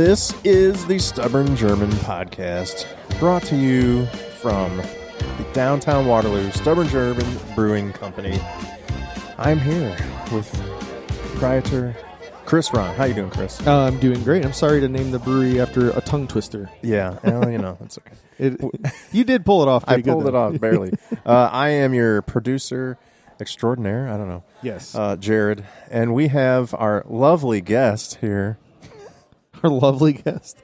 This is the Stubborn German Podcast, brought to you from the downtown Waterloo Stubborn German Brewing Company. I'm here with proprietor Chris Ron. How you doing, Chris? I'm doing great. I'm sorry to name the brewery after a tongue twister. Yeah, well, you know, it's okay. You did pull it off pretty good. I pulled it off, barely. I am your producer extraordinaire. I don't know. Yes. Jared. And we have our lovely guest here. Our lovely guest.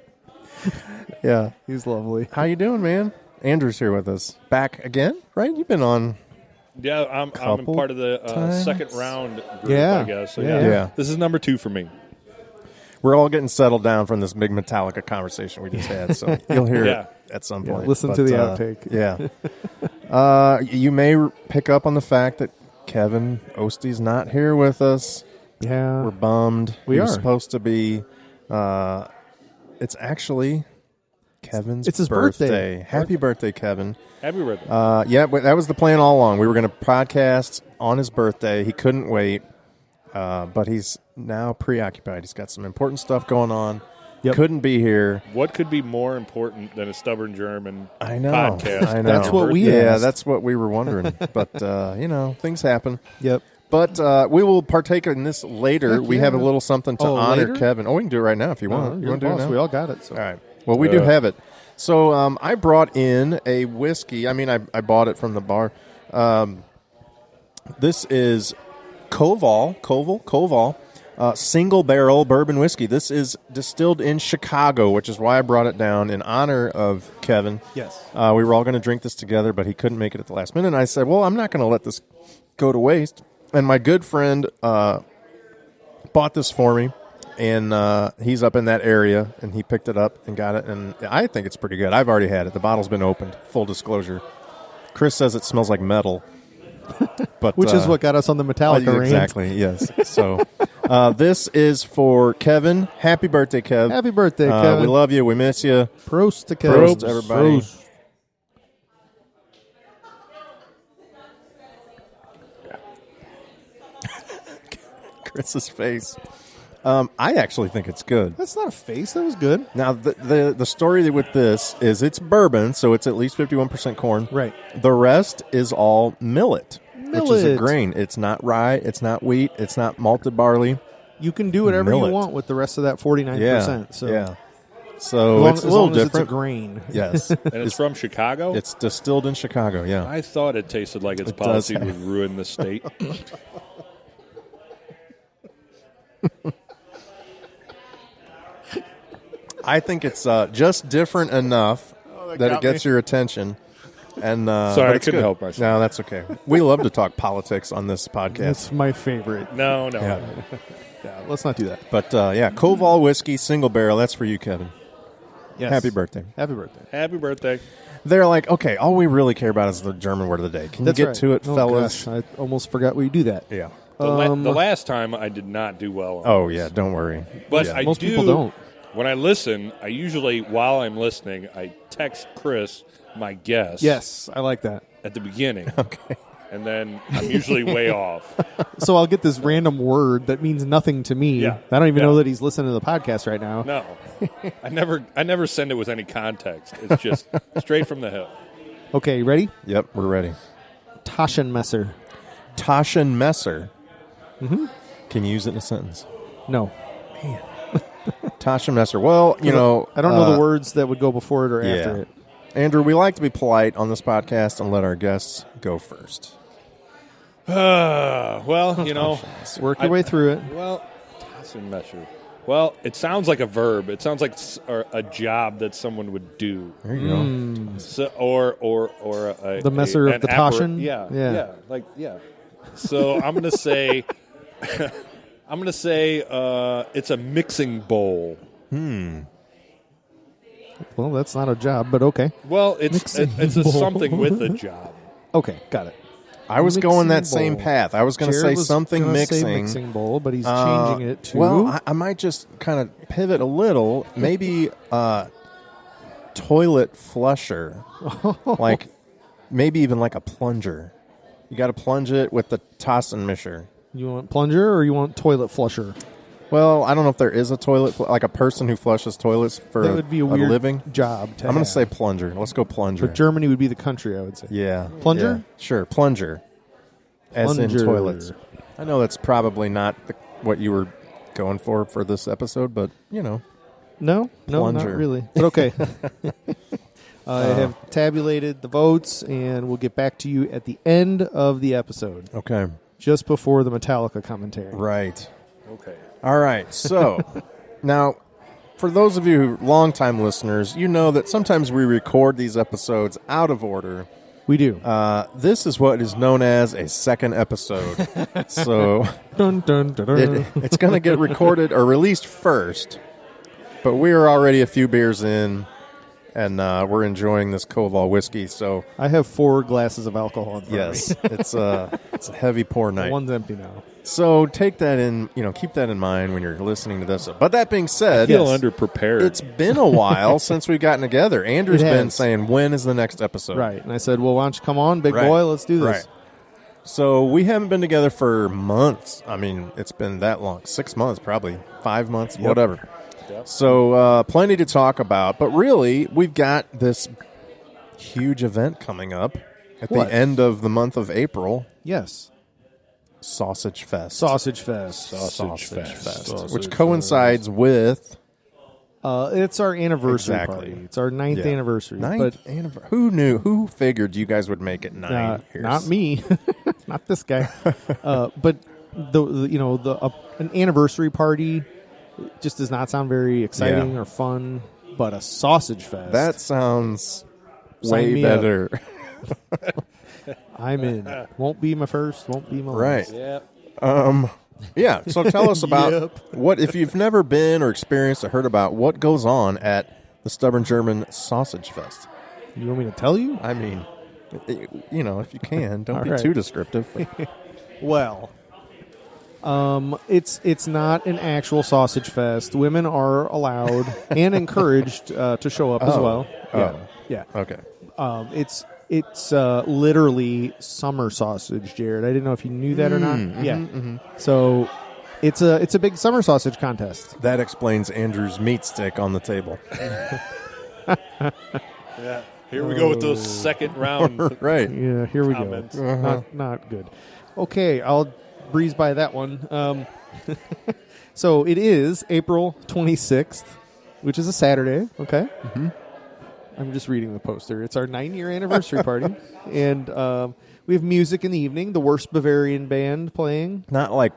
Yeah. He's lovely. How you doing, man? Andrew's here with us. Back again, right? You've been on. Yeah, I'm part of the second round group, Yeah. I guess. So, Yeah. Yeah. This is number 2 for me. We're all getting settled down from this big Metallica conversation we just had, so you'll hear Yeah. it at some point. Listen to the outtake. Yeah. You may pick up on the fact that Kevin Ostie's not here with us. Yeah. We're bummed. We He are. was supposed to be. It's actually Kevin's It's his birthday. Happy birthday, Kevin. Happy birthday. Yeah, but that was the plan all along. We were going to podcast on his birthday. He couldn't wait, but he's now preoccupied. He's got some important stuff going on. Yep. Couldn't be here. What could be more important than a Stubborn German I know. podcast? I know. That's what we Yeah, asked. that's what we were wondering. But, things happen. Yep. But we will partake in this later. Heck We yeah. have a little something to honor later? Kevin. Oh, we can do it right now if you want. You're You want the to do it boss. now? We all got it. So. All right. Well, we do have it. So I brought in a whiskey. I mean, I bought it from the bar. This is Koval, single barrel bourbon whiskey. This is distilled in Chicago, which is why I brought it down in honor of Kevin. Yes. We were all going to drink this together, but he couldn't make it at the last minute. And I said, well, I'm not going to let this go to waste. And my good friend bought this for me. And he's up in that area, and he picked it up and got it. And I think it's pretty good. I've already had it. The bottle's been opened, full disclosure. Chris says it smells like metal. But Which is what got us on the Metallica rant. Exactly, yes. So this is for Kevin. Happy birthday, Kev. Happy birthday, Kevin. We love you. We miss you. Prost to Kevin. Prost, everybody. Prost. Chris's face. I actually think it's good. That's not a face. That was good. Now, the story with this is it's bourbon, so it's at least 51% corn. Right. The rest is all millet, which is a Millet. grain. It's not rye. It's not wheat. It's not malted barley. You can do whatever Millet. you want with the rest of that 49%. Yeah. So yeah. So it's a as little long as different. It's a grain. Yes. And it's from Chicago? It's distilled in Chicago, yeah. I thought it tasted like its It does policy have- would ruin the state. I think it's just different enough that it got gets your attention. And Sorry, but I it's couldn't good. help myself. No, that's okay. We love to talk politics on this podcast. That's my favorite. No. Yeah. Yeah, let's not do that. But, Koval whiskey, single barrel. That's for you, Kevin. Yes. Happy birthday. Happy birthday. Happy birthday. They're like, okay, all we really care about is the German word of the day. Can That's you get right. to it, Oh, fellas? gosh, I almost forgot we do that. Yeah. The last time I did not do well on Oh, this. yeah, don't worry. But Yeah. I Most do, people don't. When I listen, I usually, while I'm listening, I text Chris my guess Yes, I like that. at the beginning. Okay. And then I'm usually way off. So I'll get this random word that means nothing to me. Yeah. I don't even Yeah. know that he's listening to the podcast right now. No. I never send it with any context. It's just straight from the hip. Okay, you ready? Yep, we're ready. Taschenmesser. Taschenmesser. Mm-hmm. Can you use it in a sentence? No. Taschenmesser. Well, you know. I don't know the words that would go before it or after yeah. it. Andrew, we like to be polite on this podcast and let our guests go first. Well, you know. Work your way through it. Well, Taschenmesser. Well, it sounds like a verb. It sounds like a job that someone would do. There you go. So, or The messer of an the Taschen? Yeah. So I'm gonna say, it's a mixing bowl. Well, that's not a job, but okay. Well, it's a bowl. something with a job. Okay, got it. I was Mixing going that same bowl. path. I was going to Jared say was something gonna say mixing. mixing bowl, but he's changing it to... Well, I might just kind of pivot a little. Maybe toilet flusher. Like, maybe even like a plunger. You got to plunge it with the Taschenmesser. You want plunger or you want toilet flusher? Well, I don't know if there is a toilet, like a person who flushes toilets for That would be a weird living. job. I'm going to say plunger. Let's go plunger. But Germany would be the country, I would say. Yeah. Plunger? Yeah. Sure, plunger. As in Plunger. toilets. I know that's probably not what you were going for this episode, but, No, Plunger. not really. But okay. I have tabulated the votes, and we'll get back to you at the end of the episode, Okay. just before the Metallica commentary. Right. Okay. All right. So, now, for those of you longtime listeners, you know that sometimes we record these episodes out of order. We do. This is what is known as a second episode. So, Dun, dun, dun, dun. it's going to get recorded or released first, but we are already a few beers in, and we're enjoying this Koval whiskey. So, I have 4 glasses of alcohol in front yes, of me. it's a heavy pour night. One's empty now. So take that in, keep that in mind when you're listening to this. But that being said, I feel underprepared. it's been a while since we've gotten together. Andrew's It has. been saying, when is the next episode? Right. And I said, well, why don't you come on, big Right. boy? Let's do this. Right. So we haven't been together for months. I mean, it's been that long. 6 months, probably. 5 months, whatever. Yep. So plenty to talk about. But really, we've got this huge event coming up at What? the end of the month of April. Yes. Sausagefest. Sausagefest. Which coincides with... It's our anniversary Exactly. party. It's our 9th Yeah. anniversary. Ninth anniversary. Who knew? Who figured you guys would make it 9 years? Not me. Not this guy. But an anniversary party just does not sound very exciting Yeah. or fun. But a sausage fest. That sounds Sign way me up. better. I'm in. Won't be my first. Won't be my Right. last. Yeah. Yeah. So tell us about Yep. what, if you've never been or experienced or heard about what goes on at the Stubborn German Sausage Fest. You want me to tell you? I mean, if you can, don't All be right. too descriptive. Well, it's not an actual sausage fest. Women are allowed and encouraged to show up as well. Yeah. Okay. It's literally summer sausage, Jared. I didn't know if you knew that or not. Yeah. So it's a big summer sausage contest. That explains Andrew's meat stick on the table. Yeah. Here we go with those second round. Right. Yeah, here we Comments. go. Not good. Okay, I'll breeze by that one. So it is April 26th, which is a Saturday. Okay. Mm-hmm. I'm just reading the poster. It's our 9-year anniversary party, and we have music in the evening. The Worst Bavarian Band playing. Not like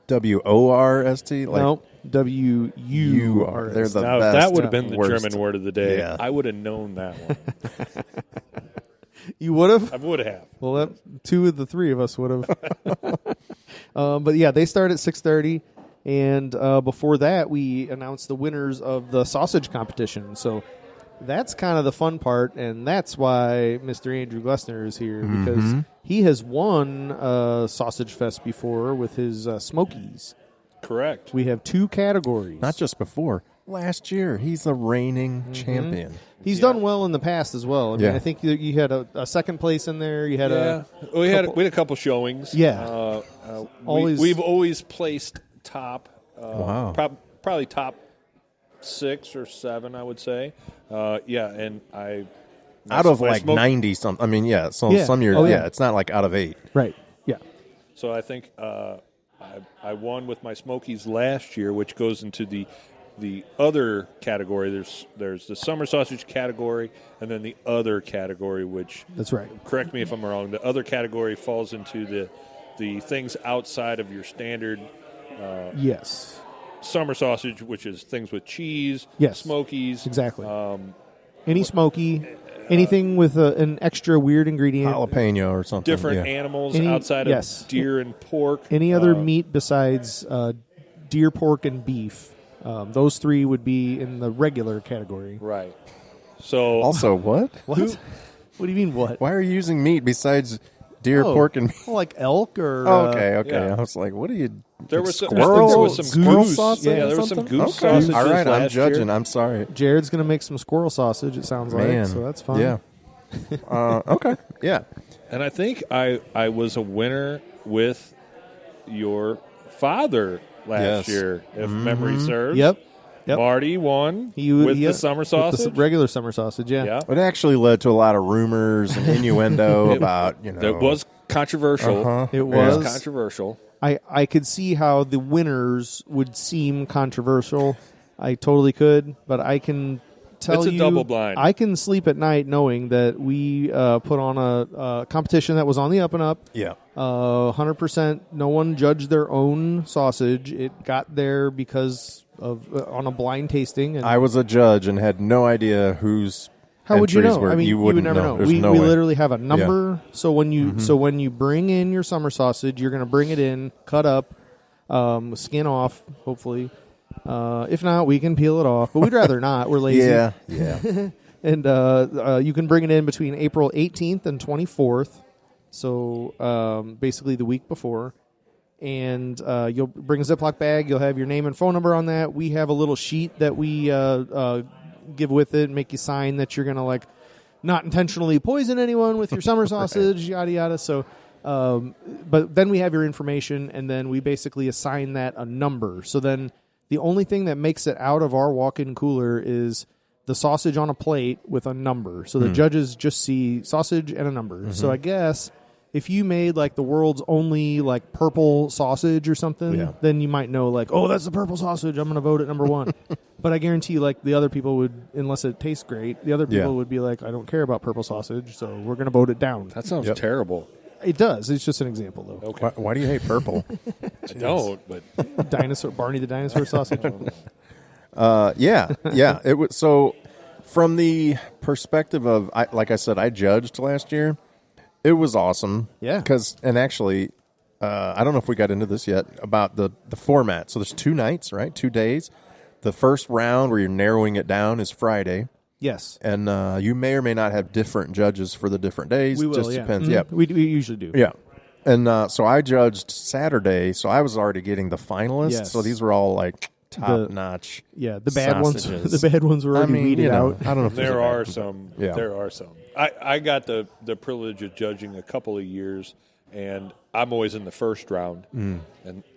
WORST. Like No, WUR. They're the Now, if best. that would have been the worst. German word of the day, Yeah. I would have known that one. You would have? I would have. Well, 2 of the 3 of us would have. But yeah, they start at 6:30, and before that, we announced the winners of the sausage competition. So that's kind of the fun part, and that's why Mr. Andrew Glessner is here, because he has won Sausage Fest before with his Smokies. Correct. We have 2 categories. Not just before. Last year, he's the reigning champion. He's done well in the past as well. I mean, Yeah. I think you had a second place in there. You had we had a couple showings. Yeah. Always- we've always placed top. Wow. Probably top 6 or 7, I would say. And I Out of my like smoke- 90 something. I mean, yeah. So Yeah. some years, Oh, yeah. it's not like out of 8. right. Yeah. So I think I won with my Smokies last year, which goes into the other category. There's the summer sausage category, and then the other category, which, That's right. correct me if I'm wrong, the other category falls into the things outside of your standard Yes. summer sausage, which is things with cheese, Yes. Smokies, Exactly. Any smoky, anything with an extra weird ingredient, Jalapeno or something. different yeah. animals Any- outside yes. of deer and pork. any other meat besides deer, pork, and beef. Those 3 would be in the regular category. Right. So Also, what? What? What do you mean? What? Why are you using meat besides deer, Oh, pork, and meat? like elk or? Oh, okay. yeah. I was like, what are you? There was some, squirrel, there was some squirrel goose. sausage. Yeah, or there was some something? goose Okay. sausages. All right, I'm last year. judging. I'm sorry. Jared's gonna make some squirrel sausage. It sounds Man. like so. That's fine. Yeah. Okay. Yeah. And I think I was a winner with your father last year, if memory serves. Yep. Marty won With the summer sausage. the regular summer sausage, yeah. It actually led to a lot of rumors and innuendo about, It was controversial. It was controversial. I could see how the winners would seem controversial. I totally could, but I can tell It's a you, double blind. I can sleep at night knowing that we put on a competition that was on the up and up. Yeah. 100%. No one judged their own sausage. It got there because of on a blind tasting. And I was a judge and had no idea whose how would you entries know? were. I mean, you wouldn't would never know. There's We no way. literally have a number. So when you bring in your summer sausage, you're going to bring it in, cut up, skin off, hopefully. If not, we can peel it off, but we'd rather not. We're lazy. Yeah. And you can bring it in between April 18th and 24th. So basically the week before. And you'll bring a Ziploc bag. You'll have your name and phone number on that. We have a little sheet that we give with it, make you sign that you're going to not intentionally poison anyone with your summer sausage, yada, yada. So, but then we have your information, and then we basically assign that a number. So then the only thing that makes it out of our walk-in cooler is the sausage on a plate with a number. So the judges just see sausage and a number. So I guess if you made the world's only purple sausage or something, then you might know oh, that's the purple sausage. I'm going to vote at number 1. But I guarantee you the other people would, unless it tastes great, the other people would be I don't care about purple sausage, so we're going to vote it down. That sounds terrible. It does. It's just an example, though. Okay. Why do you hate purple? I don't, but Barney the dinosaur sausage. Yeah. It was so. From the perspective of, like I said, I judged last year. It was awesome. Yeah. And actually, I don't know if we got into this yet about the format. So there's 2 nights, right? 2 days. The first round where you're narrowing it down is Friday. Yes. And you may or may not have different judges for the different days. We will, Just yeah. depends. Mm-hmm. Yeah. We usually do. Yeah. And so I judged Saturday, so I was already getting the finalists. Yes. So these were all top notch. Yeah, the bad sausages. ones. The bad ones were already weeded out. I don't know if there are some. Yeah. There are some. I got the privilege of judging a couple of years, and I'm always in the first round. And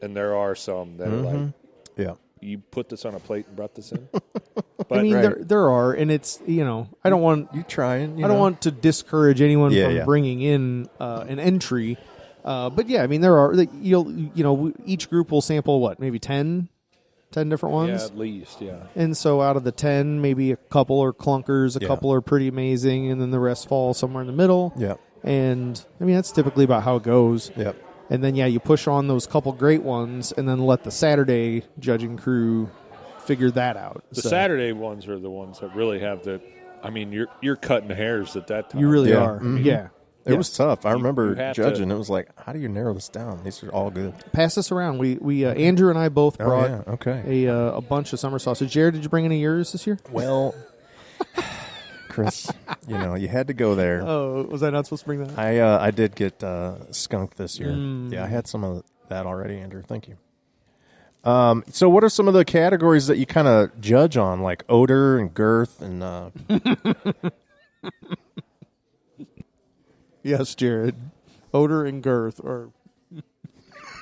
there are some that are yeah. you put this on a plate and brought this in. I mean, Right. there are, and it's I don't want You trying? I don't want to discourage anyone Yeah, from yeah. bringing in an entry, but yeah, I mean there are each group will sample maybe 10 different ones. Yeah, at least, yeah. And so out of the 10, maybe a couple are clunkers, a couple are pretty amazing, and then the rest fall somewhere in the middle. Yeah. And I mean that's typically about how it goes. Yep. And then you push on those couple great ones, and then let the Saturday judging crew figure that out. The So Saturday ones are the ones that really have the. I mean, you're cutting hairs at that time. you really Yeah. are. Mhm. Yeah. It was tough. I You remember have to- judging. It was like, how do you narrow this down? These are all good. Pass this around. We Andrew and I both brought Oh, yeah. Okay. a bunch of summer sausage. Jared, did you bring any of yours this year? Well, Chris, you had to go there. Oh, was I not supposed to bring that? I did get skunk this year. Yeah, I had some of that already, Andrew. Thank you. So what are some of the categories that you kind of judge on, like odor and girth and Yes, Jared. Odor and girth, or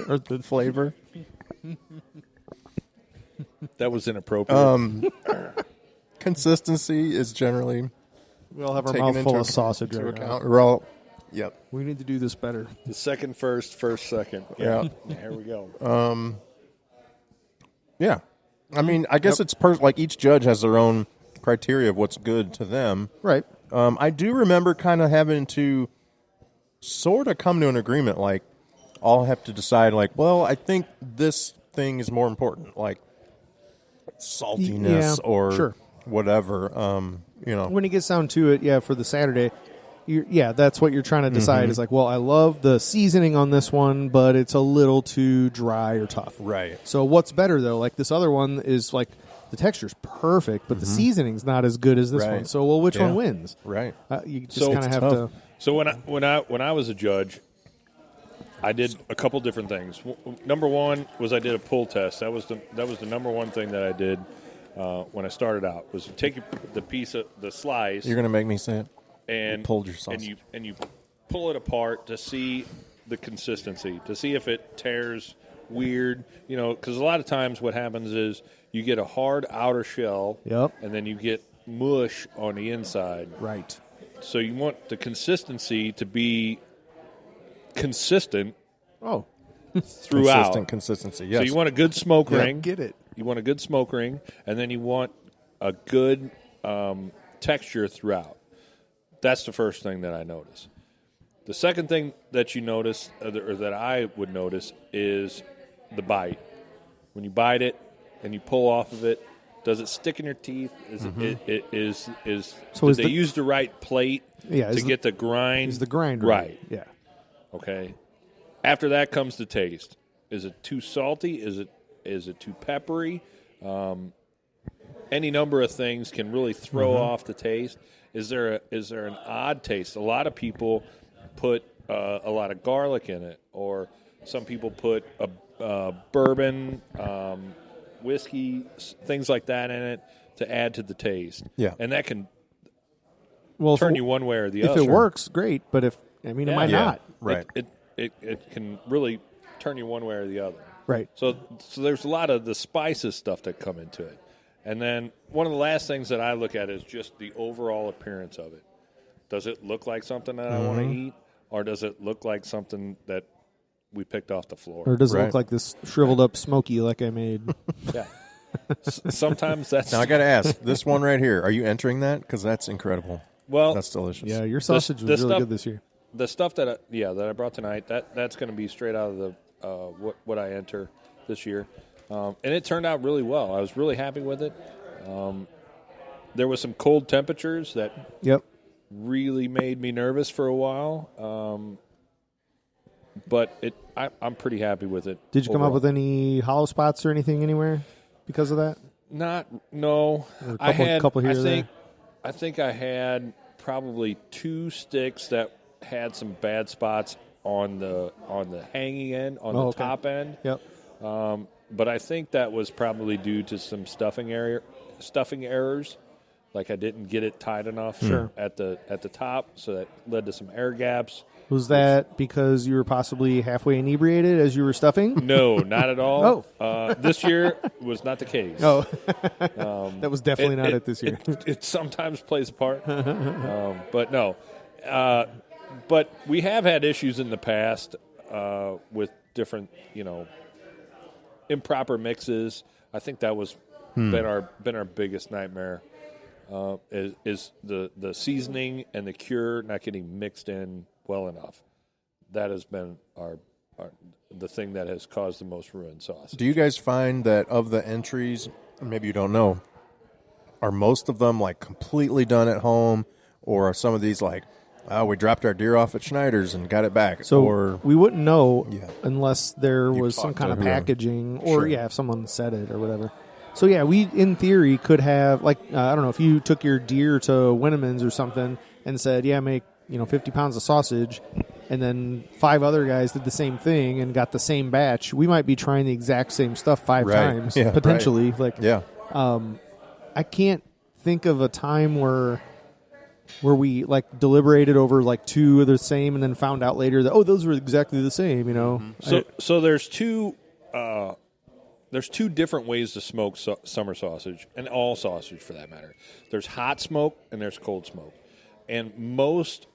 the flavor. That was inappropriate. consistency is generally We all have our taken mouth full into of sausage into right now. account. We're all, yep. We need to do this better. The second, first second. Yeah. Here we go. Yeah. I mean, I guess it's like each judge has their own criteria of what's good to them. Right. I do remember kind of having to sort of come to an agreement, like, I'll have to decide, like, well, I think this thing is more important, like saltiness or sure. whatever. When it gets down to it, for the Saturday, that's what you're trying to decide is like, well, I love the seasoning on this one, but it's a little too dry or tough. Right. So what's better, though? Like this other one is like the texture's perfect, but the seasoning's not as good as this Right. one. So, well, which Yeah. one wins? Right. You just So kind of it's have to. So when I was a judge, I did a couple different things. Number one was I did a pull test. That was the number one thing that I did when I started out, was take the piece of the slice. You're going to make me say it? And You pulled your sausage. and you pull it apart to see the consistency, to see if it tears weird, because a lot of times what happens is you get a hard outer shell, Yep. and then you get mush on the inside. Right. So you want the consistency to be consistent Oh, throughout. Consistency, yes. So you want a good smoke ring. get it. You want a good smoke ring, and then you want a good texture throughout. That's the first thing that I notice. The second thing that you notice, or that I would notice, is the bite. When you bite it and you pull off of it, does it stick in your teeth? Did they use the right plate to get the grind? Is the grind right? Yeah. Okay. After that comes the taste. Is it too salty? Is it too peppery? Any number of things can really throw off the taste. Is there an odd taste? A lot of people put a lot of garlic in it, or some people put a bourbon, whiskey, things like that in it to add to the taste. Yeah. And that can Well, turn you one way or the if other. it works, great. But it might not. Right. It can really turn you one way or the other. Right. So there's a lot of the spices stuff that come into it. And then one of the last things that I look at is just the overall appearance of it. Does it look like something that I want to eat, or does it look like something that we picked off the floor? Or does it look like this shriveled up smoky like I made? Yeah. Sometimes that's... Now, I got to ask, this one right here, are you entering that? Because that's incredible. Well, that's delicious. Yeah, your sausage was really good this year. The stuff that I brought tonight, that's going to be straight out of the what I enter this year. And it turned out really well. I was really happy with it. There was some cold temperatures that really made me nervous for a while. But I'm pretty happy with it. Did you come up with any hollow spots or anything anywhere because of that? No. I had a couple here. I think I had probably 2 sticks that had some bad spots on the hanging end, on top end. Yep. But I think that was probably due to some stuffing errors. Like I didn't get it tight enough at the top, so that led to some air gaps. Was that because you were possibly halfway inebriated as you were stuffing? No, not at all. This year was not the case. Oh, that was definitely not it this year. It sometimes plays a part, but no. But we have had issues in the past with different, improper mixes. I think that was been our biggest nightmare. Is the seasoning and the cure not getting mixed in well enough. That has been the thing that has caused the most ruined sauce. Do you guys find that of the entries, maybe you don't know, are most of them like completely done at home, or are some of these like, we dropped our deer off at Schneider's and got it back? So we wouldn't know unless there was some kind of whoever. packaging, or if someone said it or whatever. So we in theory could have, like, I don't know, if you took your deer to Winnemans or something and said, make 50 pounds of sausage, and then 5 other guys did the same thing and got the same batch, we might be trying the exact same stuff 5 times potentially. Right. I can't think of a time where we like deliberated over like 2 of the same and then found out later that those were exactly the same. So there's two different ways to smoke summer sausage, and all sausage for that matter. There's hot smoke and there's cold smoke, and most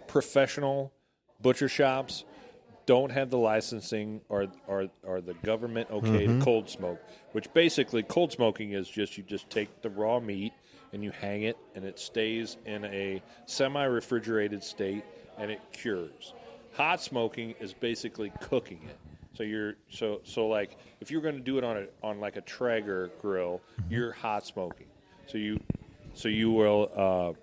professional butcher shops don't have the licensing or the government to cold smoke, which basically cold smoking is you just take the raw meat and you hang it and it stays in a semi-refrigerated state and it cures. Hot smoking is basically cooking it. So like if you're going to do it on like a Traeger grill, you're hot smoking. So you will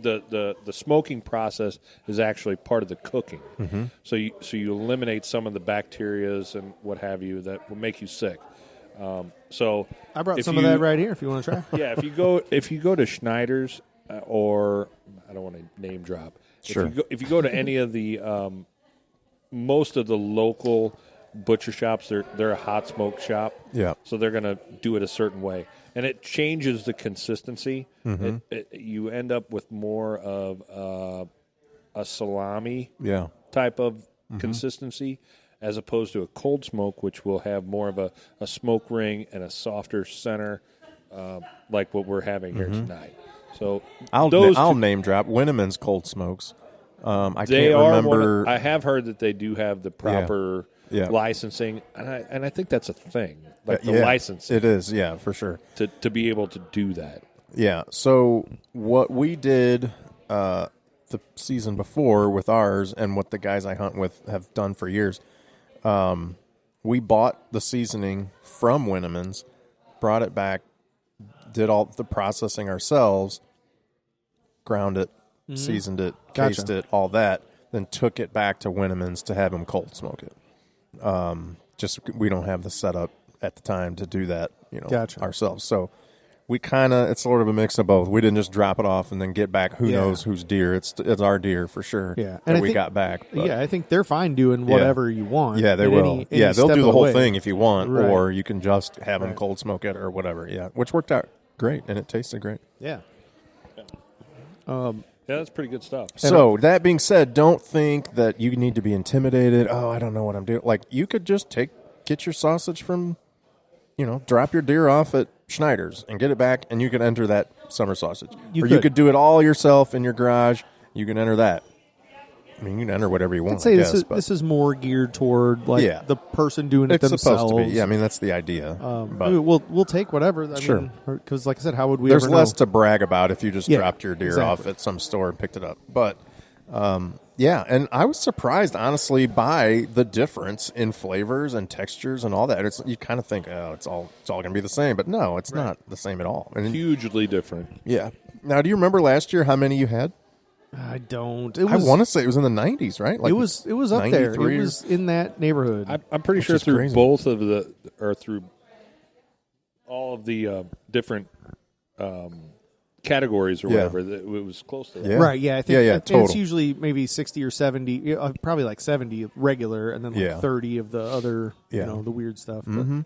the smoking process is actually part of the cooking. Mm-hmm. So you eliminate some of the bacterias and what have you that will make you sick. So I brought some of that right here if you want to try. Yeah, if you go to Schneider's or I don't want to name drop. Sure. If you go to any of the most of the local butcher shops, they're a hot smoke shop. Yeah. So they're going to do it a certain way, and it changes the consistency. Mm-hmm. You end up with more of a salami. Yeah. type of consistency, as opposed to a cold smoke, which will have more of a smoke ring and a softer center, like what we're having here tonight. So I'll name drop Winneman's Cold Smokes. I can't remember. I have heard that they do have the proper licensing, and I think that's a thing, like the licensing. It is, yeah, for sure. To be able to do that. Yeah. So what we did the season before with ours, and what the guys I hunt with have done for years, we bought the seasoning from Winneman's, brought it back, did all the processing ourselves, ground it, seasoned it, cased it, all that, then took it back to Winneman's to have them cold smoke it. Just we don't have the setup at the time to do that, ourselves. So we it's sort of a mix of both. We didn't just drop it off and then get back who knows whose deer. It's our deer for sure. Yeah, and we got back. But. Yeah, I think they're fine doing whatever you want. Yeah, they will. They'll do the whole thing if you want, right. or you can just have them cold smoke it or whatever. Yeah, which worked out great and it tasted great. Yeah. Yeah, that's pretty good stuff. So that being said, don't think that you need to be intimidated. Oh, I don't know what I'm doing. Like, you could just get your sausage from, drop your deer off at Schneider's and get it back, and you can enter that summer sausage. You could do it all yourself in your garage. You can enter that. I mean, you can enter whatever you want. I'd say this is more geared toward the person doing it themselves. It's supposed to be. Yeah, I mean, that's the idea. But I mean, we'll take whatever. Sure. Because like I said, how would we There's ever know? less to brag about if you just dropped your deer off at some store and picked it up. But, and I was surprised, honestly, by the difference in flavors and textures and all that. You kind of think, it's all going to be the same. But no, it's not the same at all. Hugely different. Yeah. Now, do you remember last year how many you had? I don't. I want to say it was in the 90s, right? Like it was up there. It was in that neighborhood. I'm pretty sure through both of through all of the different categories or whatever, it was close to that. Yeah. Right, yeah. I think total. It's usually maybe 60 or 70, probably like 70 regular, and then like 30 of the other, the weird stuff. But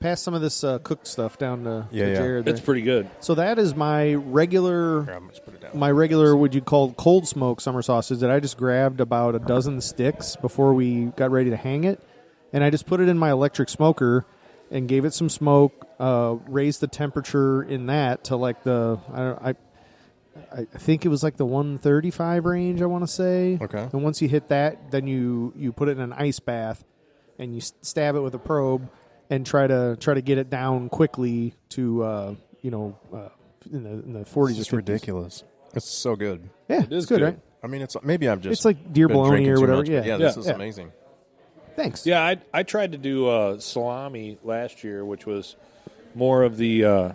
pass some of this cooked stuff down to Jared. It's pretty good. So that is my regular, what you call cold smoke summer sausage that I just grabbed about a dozen sticks before we got ready to hang it, and I just put it in my electric smoker and gave it some smoke, raised the temperature in that to like I think it was like the 135 range, I want to say. Okay. And once you hit that, then you put it in an ice bath and you stab it with a probe and try to get it down quickly to in the 40s. It's ridiculous. It's so good. Yeah, it's good, right? I mean, maybe I'm just it's like deer bologna or whatever. Much, this is amazing. Thanks. Yeah, I tried to do salami last year, which was more of the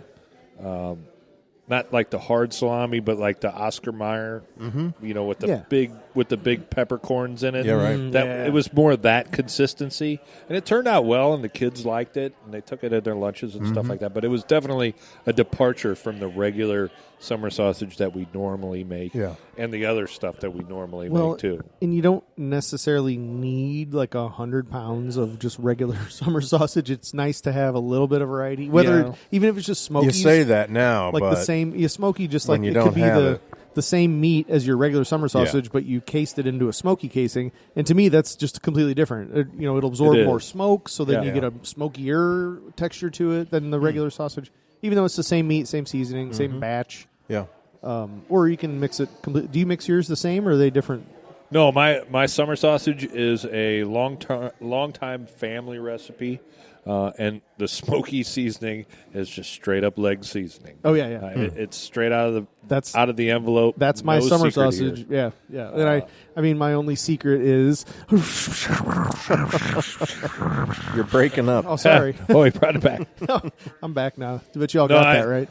not like the hard salami, but like the Oscar Mayer, with the big peppercorns in it. Yeah, right. It was more of that consistency, and it turned out well, and the kids liked it, and they took it at their lunches and stuff like that. But it was definitely a departure from the regular summer sausage that we normally make, and the other stuff that we normally make too. And you don't necessarily need like 100 pounds of just regular summer sausage. It's nice to have a little bit of variety, even if it's just smoky. You say that now, like but the same. Smoky, just like it could be the same meat as your regular summer sausage, but you cased it into a smoky casing. And to me, that's just completely different. It'll absorb more smoke, so then you get a smokier texture to it than the regular sausage. Even though it's the same meat, same seasoning, same batch. Yeah. Or you can mix it completely. Do you mix yours the same, or are they different? No, my summer sausage is a long time family recipe, and the smoky seasoning is just straight up leg seasoning. Oh yeah. It's straight out of the envelope. That's my summer sausage. Here. Yeah. And I mean, my only secret is you're breaking up. Oh, sorry. Oh, he brought it back. No, I'm back now. But y'all got that right.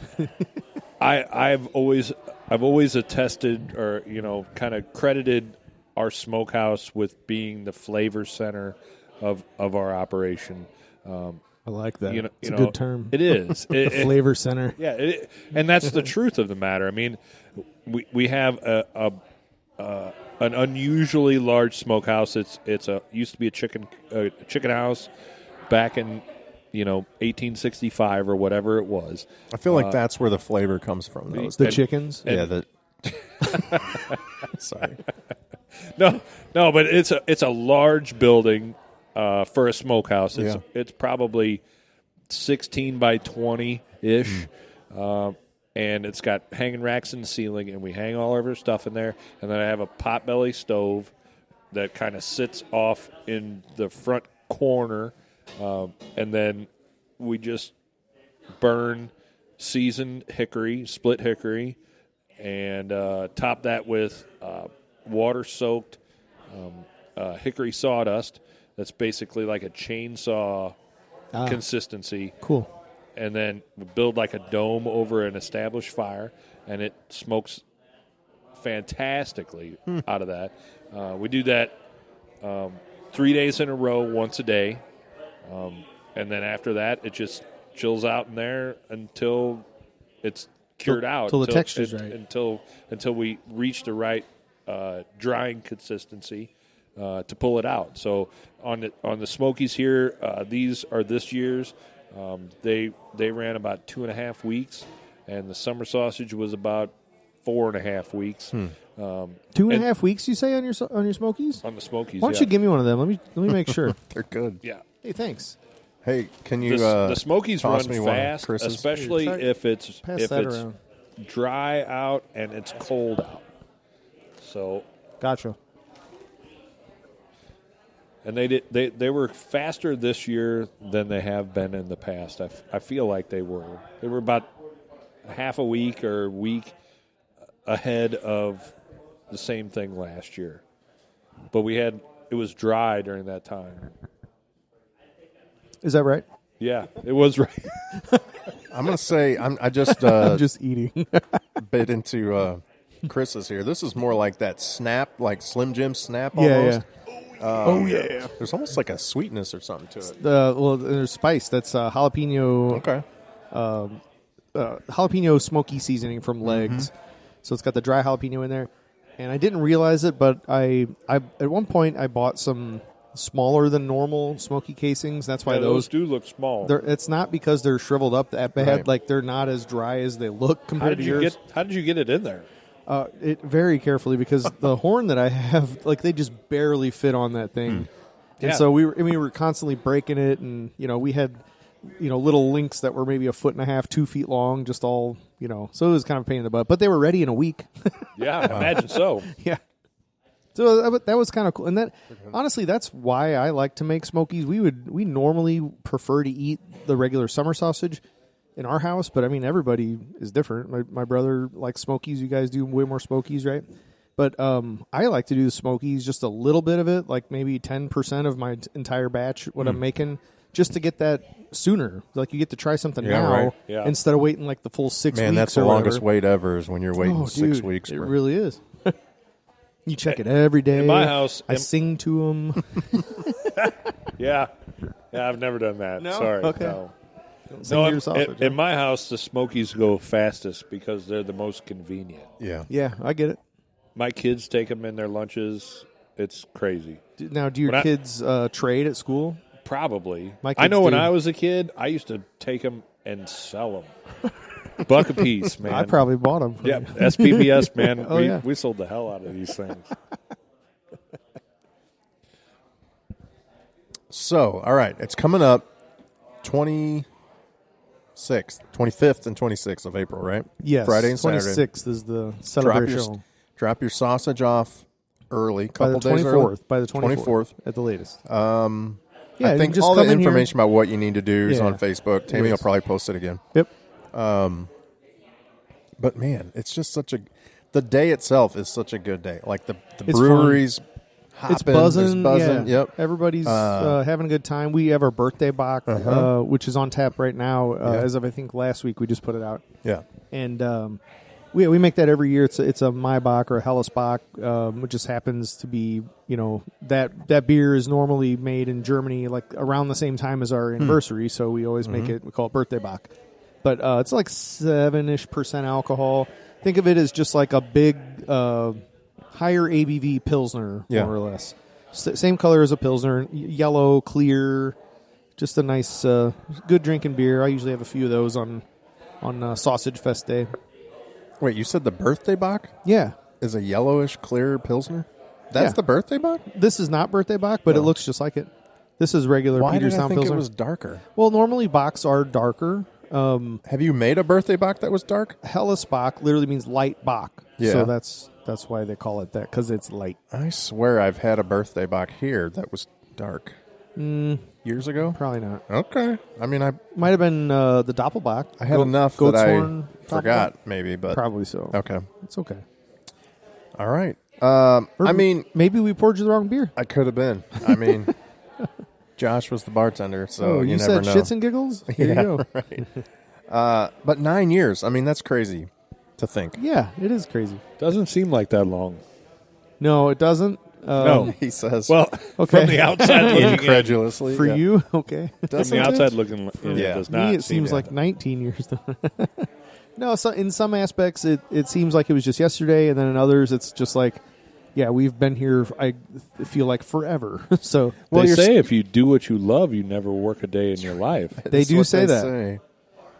I've always attested or kind of credited our smokehouse with being the flavor center of our operation. I like that. It's a good term. It is. The flavor center. Yeah, and that's the truth of the matter. I mean, we have an unusually large smokehouse. It used to be a chicken house back in 1865 or whatever it was. I feel like that's where the flavor comes from. The chickens? Yeah. Sorry. No, but it's a large building for a smokehouse. It's probably 16 by 20 ish, and it's got hanging racks in the ceiling, and we hang all of our stuff in there. And then I have a potbelly stove that kind of sits off in the front corner, and then we just burn seasoned hickory, split hickory, and top that with water-soaked hickory sawdust. That's basically like a chainsaw consistency. Cool. And then we build like a dome over an established fire, and it smokes fantastically out of that. We do that 3 days in a row, once a day. And then after that, it just chills out in there until it's cured out. Until the texture's right. Until we reach the right drying consistency to pull it out. So on the Smokies here, these are this year's. They ran about 2.5 weeks, and the summer sausage was about 4.5 weeks. 2.5 weeks, you say, on your Smokies? On the Smokies, Why don't you give me one of them? Let me make sure. They're good. Yeah. Hey, thanks. Hey, can you? The Smokies run toss me one of fast, Chris's? especially if it's around. dry out and it's cold out. So, Gotcha. and they were faster this year than they have been in the past. I feel like they were about half a week or week ahead of the same thing last year, but it was dry during that time. Is that right? Yeah, it was right. I'm gonna say I just I'm just eating. bit into Chris's here. This is more like that snap, like Slim Jim snap. Yeah, Almost. yeah. There's almost like a sweetness or something to it. Well, there's spice. That's jalapeno. Okay. Jalapeno smoky seasoning from Legs. So it's got the dry jalapeno in there. And I didn't realize it, but I at one point I bought some smaller than normal smoky casings. That's why those do look small. It's not because they're shriveled up that bad. Right. Like they're not as dry as they look compared to yours. How did you get it in there? It very carefully, because the horn that I have, like, they just barely fit on that thing. And so we were constantly breaking it, and we had little links that were maybe 1.5 feet, 2 feet long, just all so it was kind of a pain in the butt. But they were ready in a week. Yeah, I imagine so. Yeah. So that was kind of cool, and that honestly, that's why I like to make Smokies. We normally prefer to eat the regular summer sausage in our house, but I mean everybody is different. My brother likes Smokies. You guys do way more Smokies, right? But I like to do the Smokies, just a little bit of it, like maybe 10% of my entire batch, what I'm making, just to get that sooner. Like you get to try something now right. Yeah. instead of waiting like the full 6 weeks. Man, that's the or longest whatever. wait ever is when you're waiting 6 Dude, weeks. It for- really is. You check it every day. In my house, I sing to them. Yeah, I've never done that. No? Sorry. Okay. No. Sing No, to your sausage. in my house, the Smokies go fastest because they're the most convenient. Yeah. Yeah, I get it. My kids take them in their lunches. It's crazy. Now, do your kids trade at school? Probably. My I know kids when do. I was a kid, I used to take them and sell them. Buck a piece, man. I probably bought them. Yeah, SPBS, man. Oh, we sold the hell out of these things. So, all right, it's coming up 25th and 26th of April, right? Yes. Friday and Saturday. 26th is the celebration. Drop your sausage off early, By the couple days early. 24th. By the 24th. At the latest. I think just all the come in here. information about what you need to do is Yeah. on Facebook. Tammy will Yes. probably post it again. Yep. But man, it's just the day itself is such a good day. Like the It's breweries, hopping, It's buzzing. buzzing. Yeah. Yep. Everybody's having a good time. We have our birthday bock, which is on tap right now. As of I think last week, we just put it out. Yeah. And we make that every year. It's a Maibach or a Helles Bock, which just happens to be that beer is normally made in Germany like around the same time as our anniversary. So we always make it. We call it birthday bock, but it's like 7% alcohol. Think of it as just like a big higher ABV Pilsner, more or less. Same color as a Pilsner, yellow, clear, just a nice, good drinking beer. I usually have a few of those on Sausagefest Day. Wait, you said the birthday bock Yeah. is a yellowish, clear Pilsner? That's Yeah. the birthday bock? This is not birthday bock, but it looks just like it. This is regular Why did I Peterstown think Pilsner. it was darker? Well, normally bocks are darker. Have you made a birthday bock that was dark? Helles Bock literally means light bock. Yeah. So that's why they call it that, because it's light. I swear I've had a birthday bock here that was dark. Years ago? Probably not. Okay. I mean, I Might have been the Doppelbock. had enough that I Goatshorn forgot, Doppelbock? maybe, but Probably so. okay. It's okay. All right. Or I mean, maybe we poured you the wrong beer. I could have been. I mean, Josh was the bartender, so you you never said know. shits and giggles? Here you go. Right. But 9 years. I mean, that's crazy to think. Yeah, it is crazy. Doesn't seem like that long. No, it doesn't. No. He says. Well, Okay. from the outside looking in, incredulously. For yeah. you, okay. from Doesn't the it? outside looking in, Yeah. it does Me, not. it seems seem like 19 years. No, so in some aspects, it seems like it was just yesterday, and then in others, it's just like, yeah, we've been here, I feel like, forever. So Well, they you're say if you do what you love, you never work a day in your life. they That's do what say they that. say.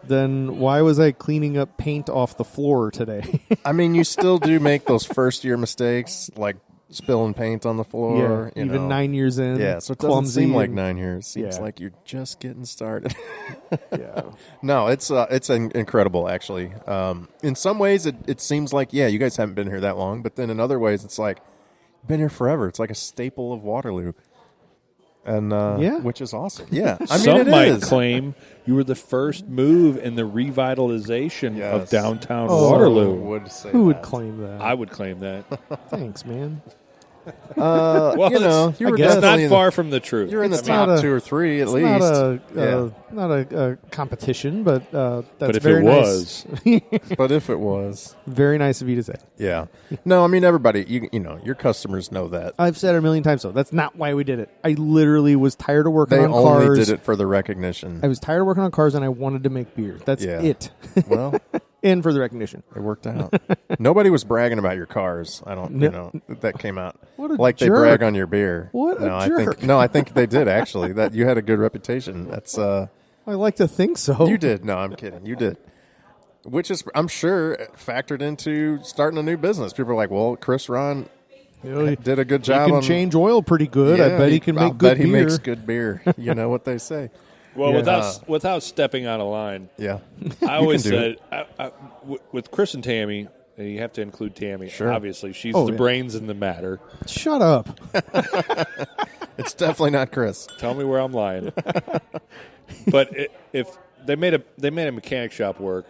Then why was I cleaning up paint off the floor today? I mean, you still do make those first year mistakes, like spilling paint on the floor. yeah, you even know. 9 years in. Yeah, so it doesn't clumsy seem like and- 9 years. Seems Yeah. like you're just getting started. Yeah. No, it's incredible, actually. In some ways, it seems like, yeah, you guys haven't been here that long. But then in other ways, it's like, been here forever. It's like a staple of Waterloo. And Yeah. which is awesome. Yeah, I mean, Some it might is. claim you were the first move in the revitalization Yes. of downtown Oh. Waterloo. Would say Who would that. claim that? I would claim that. Thanks, man. Well, You know, you were guess. it's definitely not far from the truth. You're in the It's not top a- 2 or 3 at It's least. not a competition, but that's but if very it nice. was, But if it was, Very nice of you to say. yeah. No, I mean everybody. You know, your customers know that. I've said it a million times, though. That's not why we did it. I literally was tired of working They on only cars. did it for the recognition. I was tired of working on cars, and I wanted to make beer. That's Yeah. it. Well, And for the recognition. it worked out. Nobody was bragging about your cars. I don't. You No. know, that came out What a like they jerk. brag on your beer. What a no, I jerk. think no, I think they did actually. That you had a good reputation. That's I like to think so. you did. No, I'm kidding. You did. Which is, I'm sure, factored into starting a new business. People are like, well, Chris Ron You know, did a good he job. can on, change oil pretty good. I Yeah, bet he can I'll make good bet he beer. makes good beer. You know what they say. well, Yeah. without stepping out of line, Yeah. I always do said with Chris and Tammy, and you have to include Tammy. Sure. Obviously, she's Oh, the yeah. brains in the matter. Shut up. It's definitely not Chris. Tell me where I'm lying. But if they made a mechanic shop work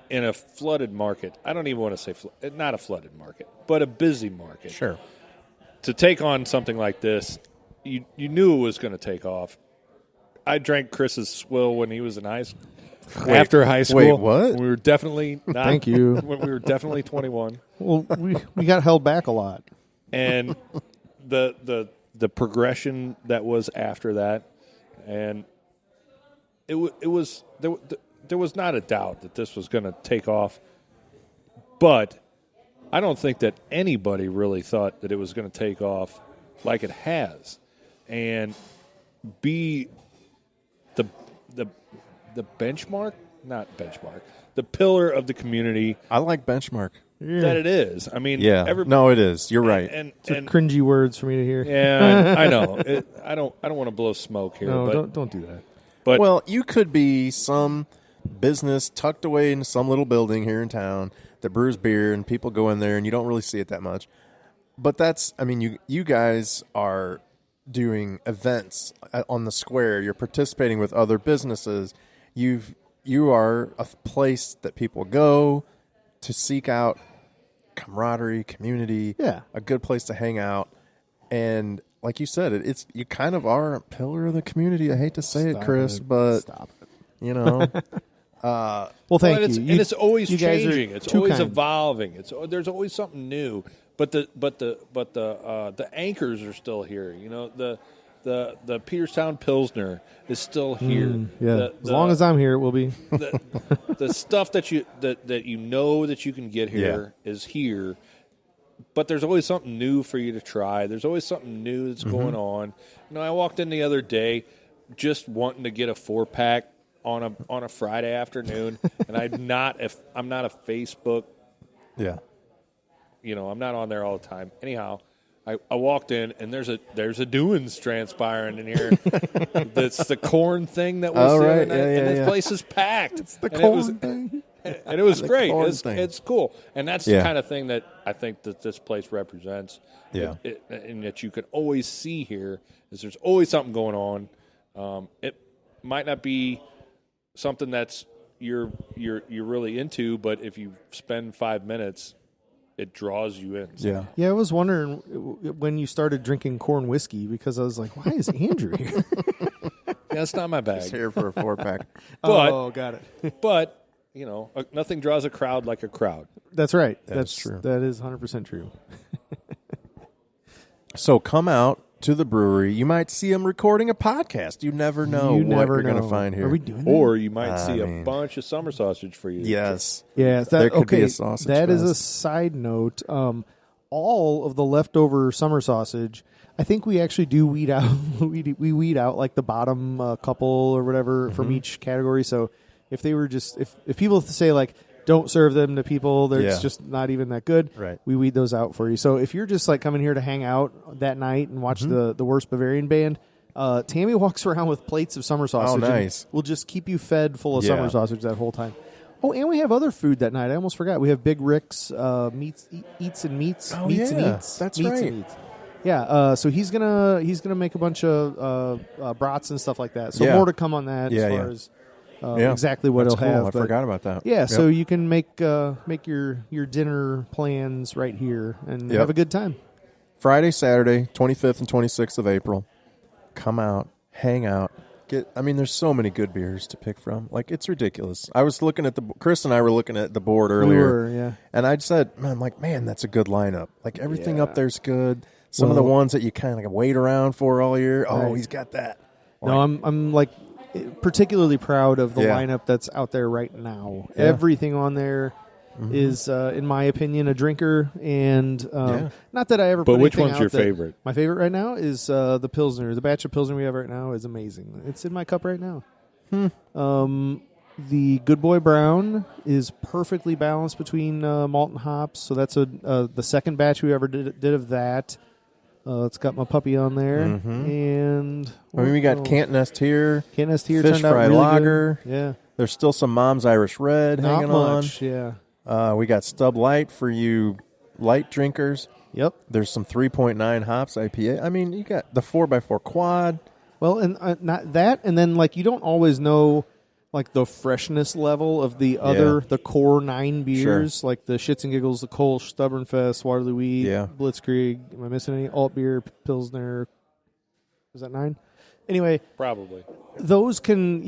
in a flooded market, I don't even want to say not a flooded market, but a busy market. Sure. To take on something like this, you knew it was going to take off. I drank Chris's swill when he was in high school. After high school, wait, what? We were definitely not, Thank you. When we were definitely 21, Well, we got held back a lot. and the progression that was after that, and it was there was not a doubt that this was going to take off, but I don't think that anybody really thought that it was going to take off like it has, and be the benchmark, not benchmark, the pillar of the community I like benchmark. that it is. I mean, Yeah. No, it is. You're right. and Cringy words for me to hear. yeah, I know. I don't want to blow smoke here, No, but don't do that. but Well, you could be some business tucked away in some little building here in town that brews beer, and people go in there, and you don't really see it that much. But that's, I mean, you guys are doing events on the square. You're participating with other businesses. You are a place that people go to seek out camaraderie, community. Yeah. A good place to hang out, and like you said, it's you kind of are a pillar of the community. I hate to say Stop it, Chris, it. but Stop it. you know, Well, thank and it's, you. and it's always you guys are changing. It's too always kind. evolving. There's always something new. But the anchors are still here. You know, the Peterstown Pilsner is still here. Yeah, as long as I'm here, it will be. The stuff that you know that you can get here is here. But there's always something new for you to try. There's always something new that's going on. You know, I walked in the other day just wanting to get a 4-pack on a Friday afternoon, and I'm not a Facebook. yeah. You know, I'm not on there all the time. Anyhow, I walked in and there's a doings transpiring in here. That's the corn thing that was there, and this place is packed. It's the corn thing. And it was great. It's cool, and that's the kind of thing that I think that this place represents. Yeah, and that you can always see here is there's always something going on. It might not be something that's you're really into, but if you spend 5 minutes, it draws you in. Yeah. Yeah, I was wondering when you started drinking corn whiskey because I was like, why is Andrew here? That's not my bag. He's here for a 4-pack. Oh, got it. But, nothing draws a crowd like a crowd. That's right. That's true. That is 100% true. So come out to the brewery. You might see them recording a podcast. You never know what you're going to find here. Are we doing that? Or you might see a bunch of summer sausage for you. Yes. Yeah, there could be a sausage That is a fest. side note. All of the leftover summer sausage, I think we actually do weed out. we weed out like the bottom couple or whatever from each category. So if they were just if people say like don't serve them to people, they're just not even that good. Right. We weed those out for you. So if you're just like coming here to hang out that night and watch the Worst Bavarian Band. Tammy walks around with plates of summer sausage. Oh, nice. We'll just keep you fed full of summer sausage that whole time. Oh, and we have other food that night. I almost forgot. We have Big Rick's Eats and Meats. Oh, Meats yeah. and Eats. That's Meats right. And Eats. Yeah. So he's gonna make a bunch of brats and stuff like that. So more to come on that as far as exactly what That's he'll cool. have. I But forgot about that. Yeah. So you can make your dinner plans right here and have a good time. Friday, Saturday, 25th and 26th of April. Come out, hang out. There's so many good beers to pick from. Like, it's ridiculous. I was looking at Chris and I were looking at the board earlier. And I said, man, that's a good lineup. Like, everything up there's good. Some of the ones that you kind of wait around for all year. Oh, he's got that. No, I'm like particularly proud of the lineup that's out there right now. Yeah. Everything on there is, in my opinion, a drinker. And not that I ever. But put which anything one's out your that- favorite? My favorite right now is the Pilsner. The batch of Pilsner we have right now is amazing. It's in my cup right now. The Good Boy Brown is perfectly balanced between malt and hops. So that's the second batch we ever did of that. It's got my puppy on there, and we got Can't Nest here. Can't Nest here Fish turned out Fry really Lager. good. Yeah, There's still some Mom's Irish Red not hanging much. Yeah. on. We got Stub Light for you light drinkers. Yep. There's some 3.9 hops IPA. You got the 4x4 quad. Well, and not that, and then like you don't always know like the freshness level of the the core 9 beers, like the Shits and Giggles, the Kolsch, Stubbornfest, Waterloo Wheat, Blitzkrieg. Am I missing any? Alt Beer, Pilsner. Is that 9? Anyway, Probably. those can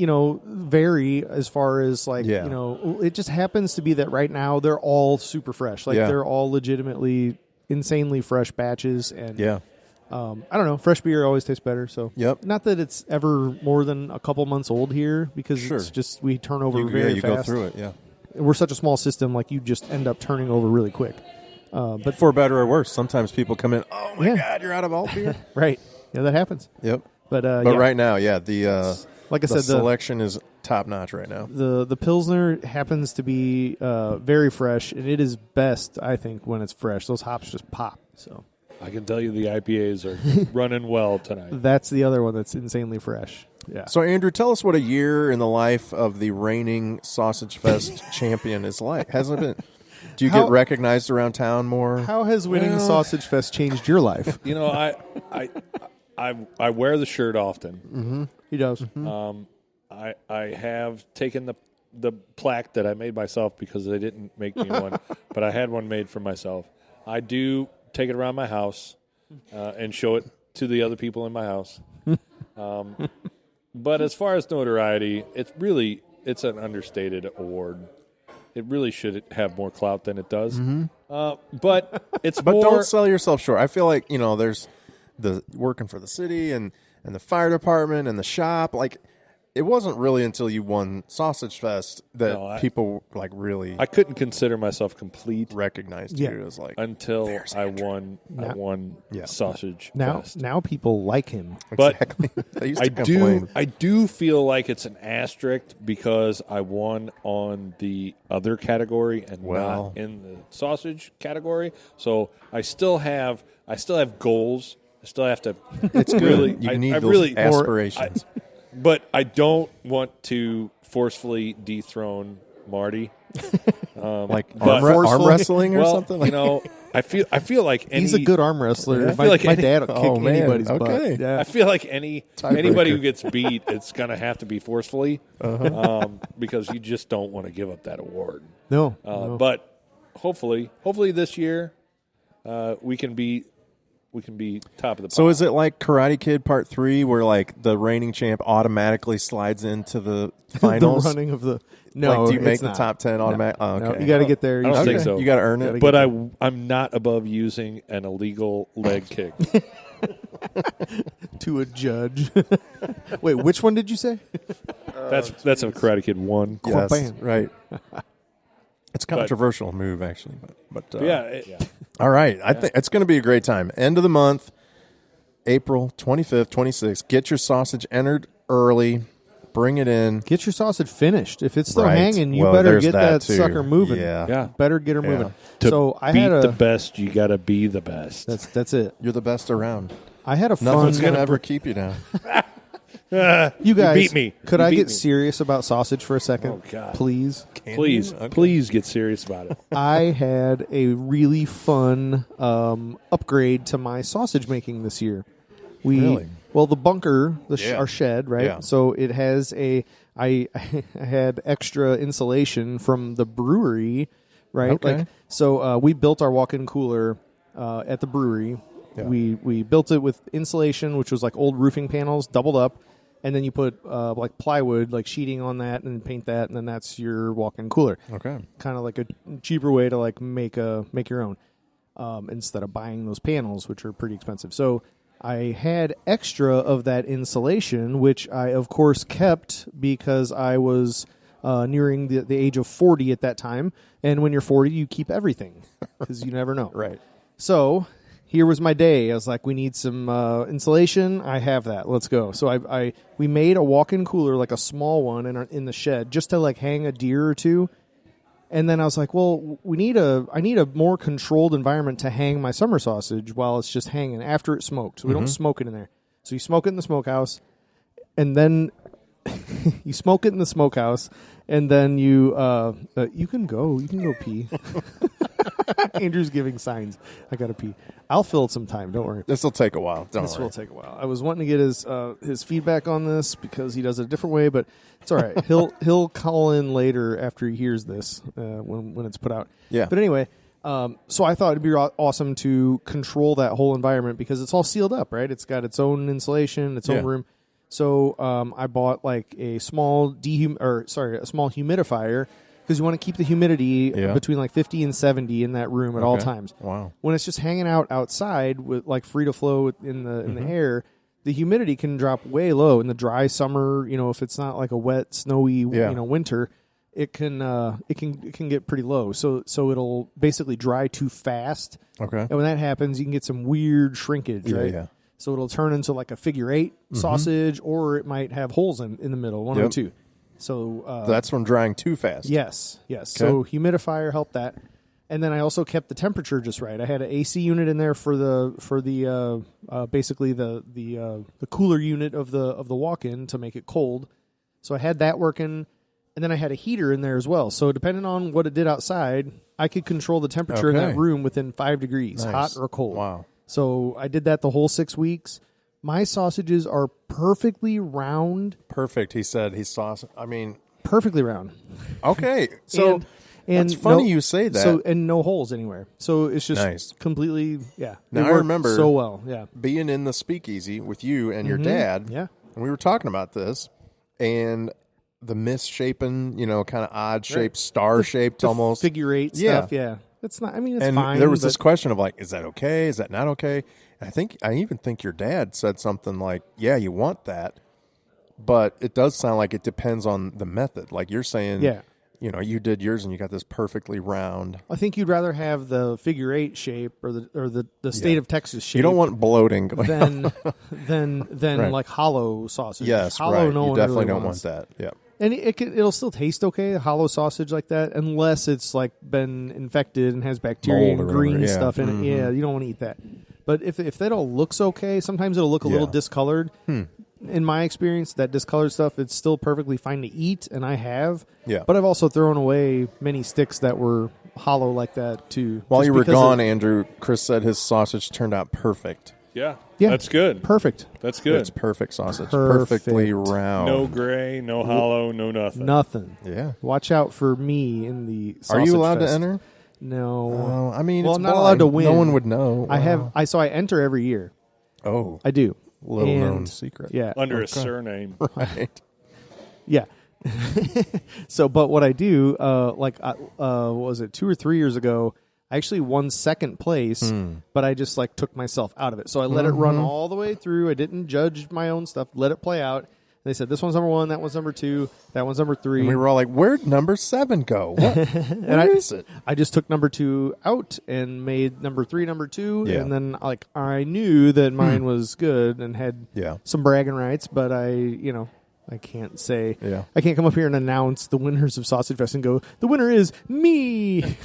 vary as far as like it just happens to be that right now they're all super fresh. Like they're all legitimately insanely fresh batches, and I don't know. Fresh beer always tastes better. So not that it's ever more than a couple months old here because it's just we turn over very fast. You go through it. Yeah, we're such a small system. Like you just end up turning over really quick. But for better or worse, sometimes people come in. Oh my God, you're out of alt beer. Right. Yeah, that happens. Yep. But right now, the like I said, the selection is top notch right now. The Pilsner happens to be very fresh, and it is best, I think, when it's fresh. Those hops just pop. So I can tell you the IPAs are running well tonight. that's the other one that's insanely fresh. Yeah. So, Andrew, tell us what a year in the life of the reigning Sausagefest champion is like. Hasn't it been? Do you get recognized around town more? How has winning Sausagefest changed your life? I wear the shirt often. Mm-hmm. He does. I have taken the plaque that I made myself because they didn't make me one, but I had one made for myself. I do take it around my house and show it to the other people in my house. But as far as notoriety, it's an understated award. It really should have more clout than it does. But it's but more. Don't sell yourself short. I feel like there's the working for the city and the fire department and the shop. Like it wasn't really until you won Sausagefest that No, people like really I couldn't consider myself complete recognized Yeah. you as like until I won. I won Yeah. Sausage Now, Fest. now people like him. But exactly. They used I to complain. do feel like it's an asterisk because I won on the other category and Well. not in the sausage category. So I still have goals. I still have to. It's good. Really, You I need those really aspirations. but I don't want to forcefully dethrone Marty. like but- arm wrestling or Well, something. you Like, know, I feel like He's a good arm wrestler. I feel like my any- dad will kick Oh, man. anybody's Okay. butt. Yeah. I feel like anybody who Tiebreaker. gets beat, it's going to have to be forcefully because you just don't want to give up that award. No, But hopefully this year we can be top of the. so pile. is it like Karate Kid Part 3 where like the reigning champ automatically slides into the finals? the running of the no. Like, do you make it's the not. top 10 automatic? Oh, No, okay. you got to get there. I don't You think should- so. You got to earn it. But I'm not above using an illegal leg kick. to a judge. Wait, which one did you say? That's a Karate Kid 1. Yes, Bam. right. It's a controversial move, actually. But Yeah. all right. I think it's going to be a great time. End of the month, April 25th, 26th. Get your sausage entered early. Bring it in. Get your sausage finished. If it's still Right. hanging, you Well, better there's get that too. sucker moving. Yeah. Yeah. Better get her moving. To So I beat had the a. best, you got to be the best. That's it. You're the best around. I had a Nothing's fun. going to ever keep you down. You guys beat me. Could You I beat get me. serious about sausage for a second? Oh, God. Please. Please get serious about it. I had a really fun upgrade to my sausage making this year. Really? Well, the bunker, Yeah. our shed, right? Yeah. So it has I had extra insulation from the brewery, right? Okay. Like, so we built our walk-in cooler at the brewery. Yeah. We built it with insulation, which was like old roofing panels, doubled up, and then you put like plywood, like sheeting on that, and paint that, and then that's your walk-in cooler. Okay. Kind of like a cheaper way to like make your own instead of buying those panels, which are pretty expensive. So I had extra of that insulation, which I of course kept because I was nearing the age of 40 at that time, and when you're 40, you keep everything because you never know. Right. So here was my day. I was like, we need some insulation. I have that. Let's go. So we made a walk-in cooler, like a small one in the shed, just to like hang a deer or two. And then I was like, well, I need a more controlled environment to hang my summer sausage while it's just hanging after it's smoked. So we don't smoke it in there. So you smoke it in the smokehouse, and then you smoke it in the smokehouse, and then you can go pee. Andrew's giving signs. I gotta pee. I'll fill some time. Don't worry. This will take a while. Don't This worry. will take a while. I was wanting to get his feedback on this because he does it a different way, but it's all right. He'll call in later after he hears this when it's put out. Yeah. But anyway, so I thought it'd be awesome to control that whole environment because it's all sealed up, right? It's got its own insulation, its own room. So I bought like a small humidifier because you want to keep the humidity between like 50 and 70 in that room at all times. Wow. When it's just hanging out outside with like free to flow in the air, the humidity can drop way low in the dry summer. You know, if it's not like a wet, snowy winter, it can get pretty low. So it'll basically dry too fast. Okay. And when that happens, you can get some weird shrinkage, right? Yeah. So it'll turn into like a figure eight sausage, or it might have holes in the middle, one or two. So That's from drying too fast. yes. So humidifier helped that, and then I also kept the temperature just right. I had an AC unit in there for the basically the cooler unit of the walk-in to make it cold. So I had that working, and then I had a heater in there as well. So depending on what it did outside, I could control the temperature in that room within 5 degrees, hot or cold. Wow. So I did that the whole 6 weeks. My sausages are perfectly round. Perfect. He said he saw. I mean, Perfectly round. okay. So and it's funny you say that. So and no holes anywhere. So it's just Nice. completely Now It I worked remember so well. Yeah. being in the speakeasy with you and your dad. Yeah. And we were talking about this and the misshapen, kind of odd shaped, star shaped almost. Figure eight stuff. Yeah. It's not. I mean, it's and fine. there was but this question of like, is that okay? Is that not okay? And I even think your dad said something like, yeah, you want that. but it does sound like it depends on the method. Like you're saying, Yeah. You did yours and you got this perfectly round. I think you'd rather have the figure 8 shape or the state of Texas shape. You don't want bloating going than Right. like hollow sausage. Yes, hollow, right. No you one definitely really don't wants. want that. Yeah. And it'll still taste okay, a hollow sausage like that, unless it's like been infected and has bacteria Mold or and green whatever, yeah. stuff in it. Yeah, you don't want to eat that. But if that all looks okay, sometimes it'll look a little discolored. In my experience, that discolored stuff, it's still perfectly fine to eat, and I have. Yeah. But I've also thrown away many sticks that were hollow like that too. While just you were because gone, Andrew, Chris said his sausage turned out perfect. Yeah, Yeah. that's good. Perfect. That's good. It's perfect sausage. Perfect. Perfectly round. No gray, no hollow, no nothing. Nothing. Yeah. Watch out for me in the Are you Sausage allowed Fest. to enter? No. I mean, Well, it's I'm not allowed to blind. win. No one would know. So I enter every year. Oh, I do. little known And- secret. Yeah. Under a surname. Right. Yeah. So, but what I do, what was it, 2 or 3 years ago, I actually won second place, but I just like took myself out of it. So I let it run all the way through. I didn't judge my own stuff. Let it play out. They said, this one's number 1, that one's number 2, that one's number 3. And we were all like, "Where'd number 7 go? What? Where is it?" I just took number 2 out and made number 3 number 2, Yeah. and then like I knew that mine was good and had Yeah. some bragging rights, but I can't say. Yeah. I can't come up here and announce the winners of Sausage Fest and go, the winner is me.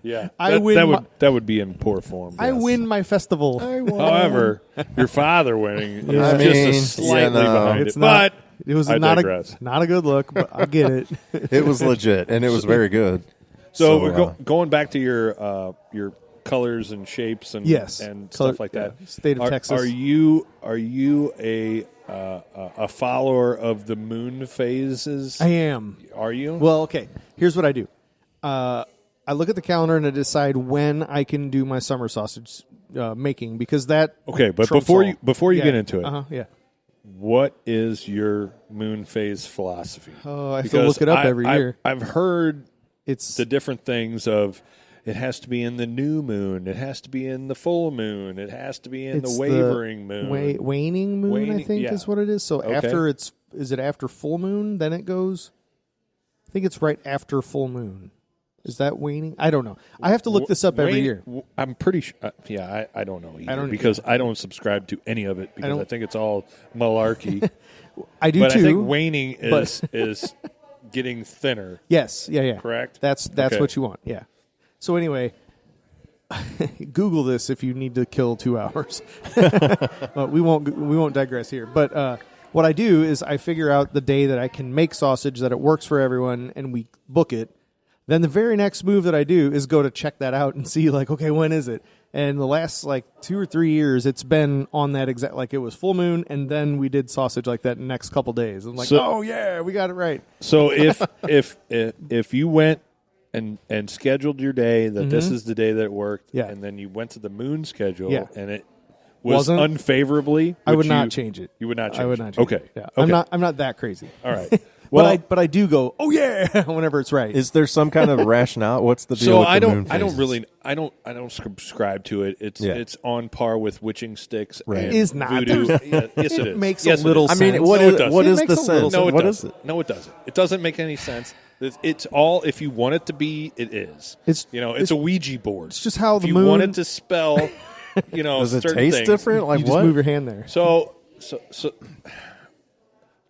Yeah, I win That would be in poor form. I yes. win my festival. However, your father winning Yeah. is I just mean, a slightly behind It's it. not. But It was I not digress. a good look, but I get it. It was legit, and it was very good. so we're going back to your colors and shapes and Yes. and Color- stuff like that. yeah. State of Texas. Are you a follower of the moon phases? I am. Are you? Well, okay. Here's what I do. I look at the calendar and I decide when I can do my summer sausage making because that. okay, but trumps before all. you Yeah. get into it, Yeah. what is your moon phase philosophy? Oh, I have to look it up every year. I've heard It's the different things of it has to be in the new moon, it has to be in the full moon, it has to be in the it's wavering moon. waning moon. I Waning- think yeah. is what it is. So Okay. after is it after full moon? Then it goes. I think it's right after full moon. Is that waning? I don't know. I have to look this up every year. I'm pretty sure. I don't know either I don't- because I don't subscribe to any of it because I don't- think it's all malarkey. I do but too. I think waning but- is getting thinner. Yes. Yeah. Correct? That's Okay. what you want. Yeah. So anyway, Google this if you need to kill 2 hours. We won't digress here. But what I do is I figure out the day that I can make sausage that it works for everyone, and we book it. Then the very next move that I do is go to check that out and see like, okay, when is it? And the last like 2 or 3 years, it's been on that exact like it was full moon, and then we did sausage like that in the next couple days. I'm like, oh yeah, we got it right. So if you went and scheduled your day that this is the day that it worked, Yeah. and then you went to the moon schedule, Yeah. and it was Wasn't- unfavorably, I would you- not change it. You would not change. I would not change Okay. it. Yeah. Okay. I'm not that crazy. All right. Well, but I do go, oh yeah, whenever it's right. Is there some kind of rationale? What's the deal? so with I the don't moon I don't phases? really I don't subscribe to it. It's on par with witching sticks. Right. And It is not. voodoo. Yeah, yes, it is. makes Yes, a little it is. I mean, sense. what No, is it doesn't. what It is makes the a little sense? No, it What doesn't. is it? No, it doesn't. It doesn't make any sense. It's all if you want it to be, it is. It's- it's a Ouija board. It's just how if the you moon- want it to spell, Does it certain taste things. different? Like you just what? move your hand there. So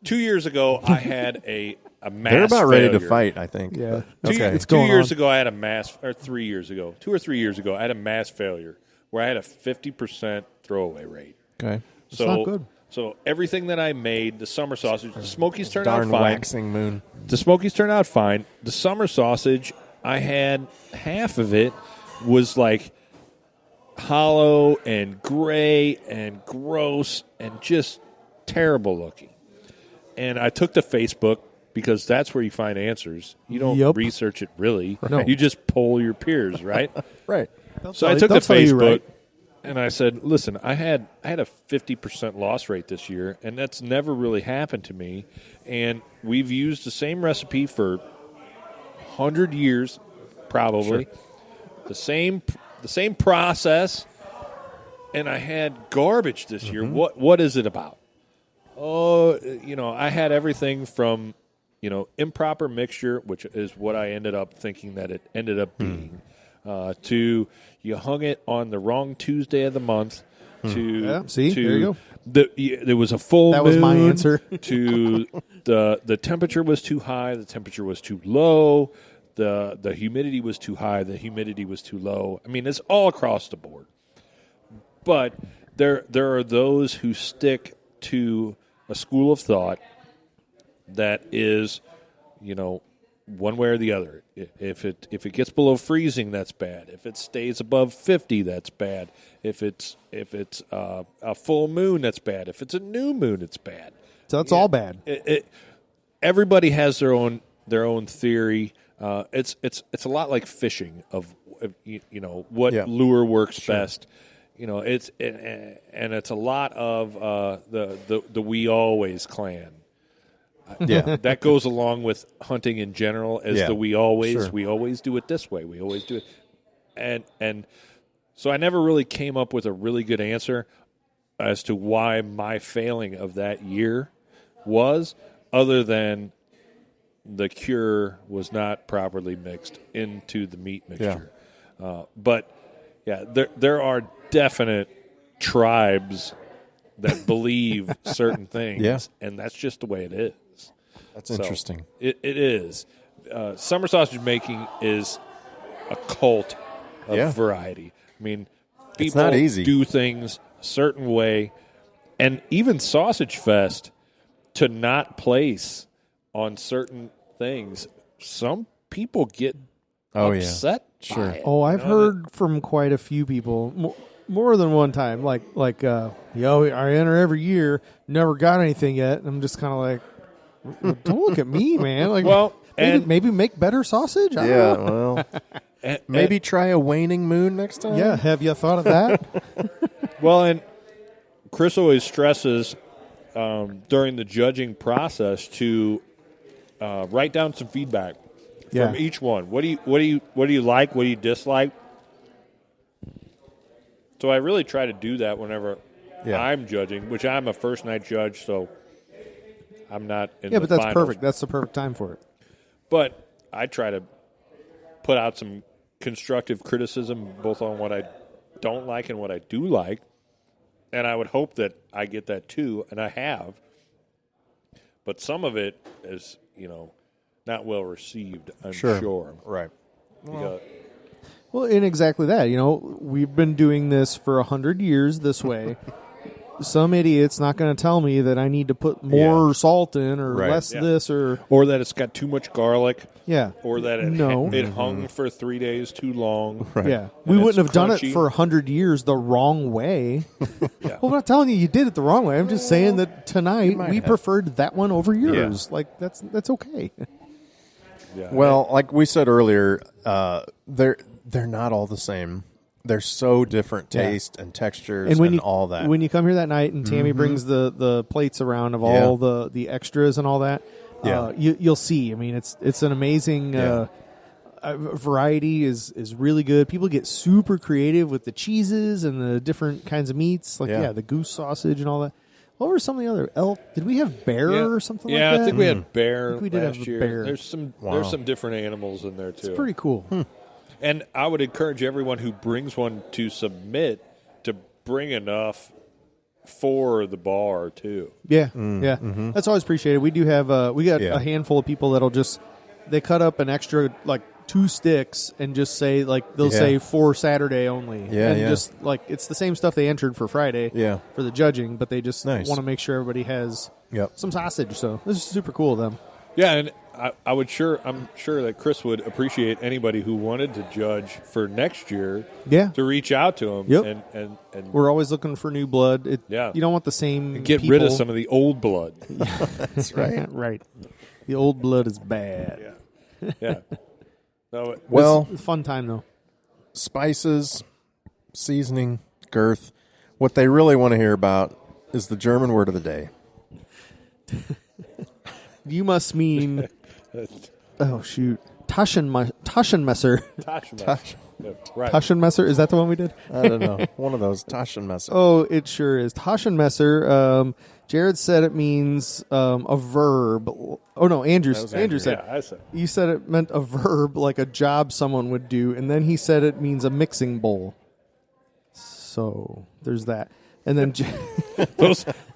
2 years ago, I had a mass. They're about ready to failure. fight, I think. Yeah. Okay. It's Two going years on. ago, I had a mass, or 3 years ago, 2 or 3 years ago, I had a mass failure where I had a 50% throwaway rate. Okay. So not good. So everything that I made, the summer sausage, the Smokies turned Darn out fine. waxing moon. The Smokies turned out fine. The summer sausage, I had half of it was like hollow and gray and gross and just terrible looking. And I took to Facebook because that's where you find answers. You don't Yep. research it really. No. You just poll your peers, right? Right. So I took to Facebook and I said, "Listen, I had a 50% loss rate this year, and that's never really happened to me. And we've used the same recipe for 100 years, probably the same process. And I had garbage this year. What is it about?" Oh, I had everything from, improper mixture, which is what I ended up thinking that it ended up being, to you hung it on the wrong Tuesday of the month, to see, there you there was a full That moon, was my answer. to the temperature was too high, the temperature was too low, the humidity was too high, the humidity was too low. I mean, it's all across the board. But there are those who stick to a school of thought that is, one way or the other. If it gets below freezing, that's bad. If it stays above 50, that's bad. If it's a full moon, that's bad. If it's a new moon, it's bad. So it's all bad. Everybody has their own theory. It's a lot like fishing of what lure works best. It's a lot of the we always clan. Yeah. That goes along with hunting in general as the we always do it this way. We always do it. And so I never really came up with a really good answer as to why my failing of that year was, other than the cure was not properly mixed into the meat mixture. But there are definite tribes that believe certain things, and that's just the way it is. That's interesting. It is. Summer sausage making is a cult of variety. I mean, people not easy. do things a certain way, and even Sausagefest, to not place on certain things, some people get upset. Sure. By it. Oh, I've heard from quite a few people, more than one time. I enter every year, never got anything yet. And I'm just kind of like, well, don't look at me, man. Like, Well, maybe make better sausage. I don't know. Well, maybe try a waning moon next time. Yeah, have you thought of that? Well, and Chris always stresses during the judging process to write down some feedback from each one. What do you like? What do you dislike? So I really try to do that whenever I'm judging, which I'm a first night judge, so I'm not in the but that's finals. perfect. That's the perfect time for it. But I try to put out some constructive criticism both on what I don't like and what I do like. And I would hope that I get that too, and I have. But some of it is, not well received, I'm sure. Right. Well, and exactly that. We've been doing this for 100 years this way. Some idiot's not going to tell me that I need to put more salt in or less this or that it's got too much garlic. Or that it hung for 3 days too long. Right. Yeah. We wouldn't have done it for 100 years the wrong way. Well, I'm not telling you did it the wrong way. I'm just saying that tonight we preferred that one over yours. Yeah. Like, that's okay. Yeah. Well, like we said earlier, they're not all the same. They're so different taste and textures and all that. When you come here that night and Tammy brings the plates around of all the extras and all that, you'll see. I mean, it's an amazing variety is really good. People get super creative with the cheeses and the different kinds of meats, like the goose sausage and all that. What were some of the other elk? Did we have bear or something like that? Yeah, I think we had bear. I think we did last have year. bear. There's some different animals in there too. It's pretty cool. And I would encourage everyone who brings one to submit to bring enough for the bar too. Yeah, that's always appreciated. We do have we got a handful of people that'll just they cut up an extra like 2 sticks and just say like they'll say for Saturday only. Just like it's the same stuff they entered for Friday for the judging, but they just want to make sure everybody has some sausage. So this is super cool of them. Yeah, and I'm sure that Chris would appreciate anybody who wanted to judge for next year to reach out to him. Yep. And we're always looking for new blood. You don't want the same and get people. rid of some of the old blood. That's right. Right. The old blood is bad. Yeah. So, it's a fun time though. Spices, seasoning, girth. What they really want to hear about is the German word of the day. You must mean, oh shoot, Taschenmesser. Right. Taschenmesser, is that the one we did? I don't know. One of those Taschenmesser. Oh, it sure is. Taschenmesser. Jared said it means a verb. Oh no, Andrew said. Yeah, I said. You said it meant a verb, like a job someone would do, and then he said it means a mixing bowl. So there's that. And then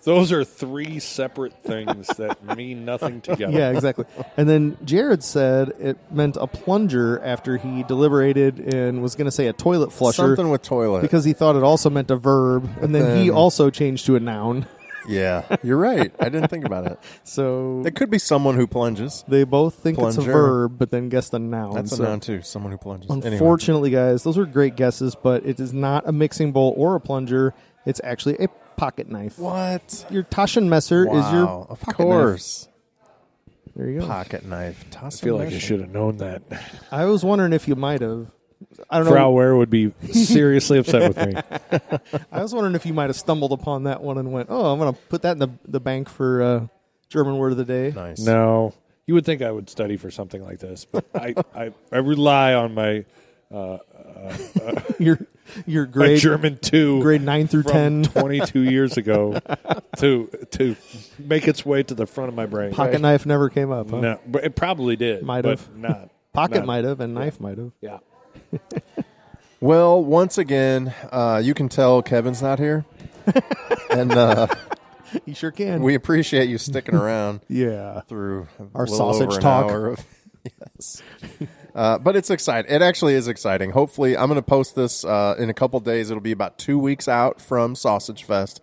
Those are three separate things that mean nothing together. yeah, exactly. And then Jared said it meant a plunger after he deliberated and was going to say a toilet flusher. Something with toilet. Because he thought it also meant a verb, and then he also changed to a noun. Yeah, you're right. I didn't think about it. So It could be someone who plunges. they both think it's a Plunger. verb, but then guessed a noun. That's So a noun, too. Someone who plunges. Unfortunately, guys, those were great guesses, but it is not a mixing bowl or a plunger. It's actually a pocket knife. What? Your Taschenmesser is your Wow, of pocket course. knife. There you go. Pocket knife. I feel like I should have known that. I was wondering if you might have. I don't know. Frau Ware would be seriously upset with me. I was wondering if you might have stumbled upon that one and went, "Oh, I'm going to put that in the bank for German word of the day." Nice. No, you would think I would study for something like this, but I rely on my Your my grade German 2 grade 9 through from 10 22 years ago to make its way to the front of my brain. pocket knife never came up. Huh? No, but it probably did. Might but have. not. Pocket not- might have and knife might have. Yeah. Well, once again, you can tell Kevin's not here. And You sure can. we appreciate you sticking around yeah. through Our a little sausage over an talk. hour of, yes. But it's exciting. It actually is exciting. Hopefully, I'm going to post this in a couple days. It'll be about 2 weeks out from Sausagefest.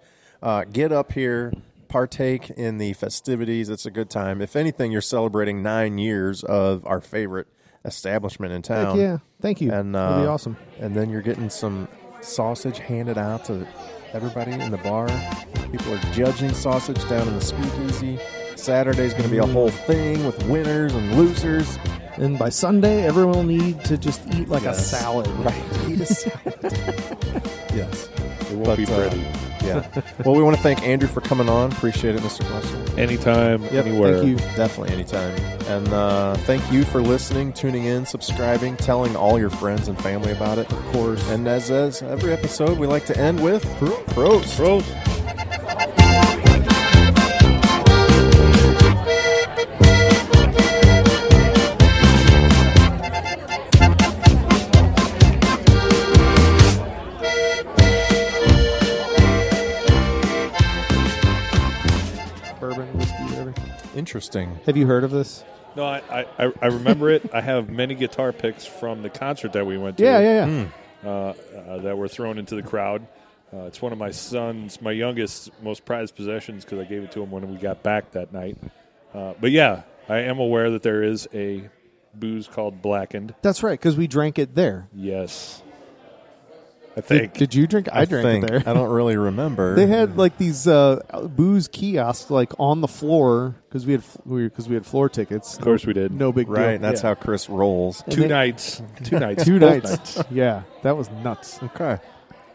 Get up here, partake in the festivities. It's a good time. If anything, you're celebrating 9 years of our favorite establishment in town. Heck yeah. Thank you. And That'd be awesome. And then you're getting some sausage handed out to everybody in the bar. People are judging sausage down in the speakeasy. Saturday's going to be a whole thing with winners and losers. And by Sunday, everyone will need to just eat like Yes. a salad. Right. Eat a salad. Yes. It won't be pretty. Yeah. Well, we want to thank Andrew for coming on. Appreciate it, Mr. Glessner. Anytime, Yep, anywhere. thank you. Definitely anytime. And thank you for listening, tuning in, subscribing, telling all your friends and family about it. Of course. And as every episode, we like to end with Prost. Prost. Bourbon, whiskey, whatever. Interesting. Have you heard of this? No, I remember it. I have many guitar picks from the concert that we went to. Yeah. That were thrown into the crowd. It's one of my youngest, most prized possessions because I gave it to him when we got back that night. But yeah, I am aware that there is a booze called Blackened. That's right, because we drank it there. Yes. I think. Did you drink? I drank it there. I don't really remember. They had like these booze kiosks like on the floor because we had floor tickets. Of course we did. No big deal. Right, that's Yeah. how Chris rolls. Two nights. Two both nights. Yeah, that was nuts. Okay.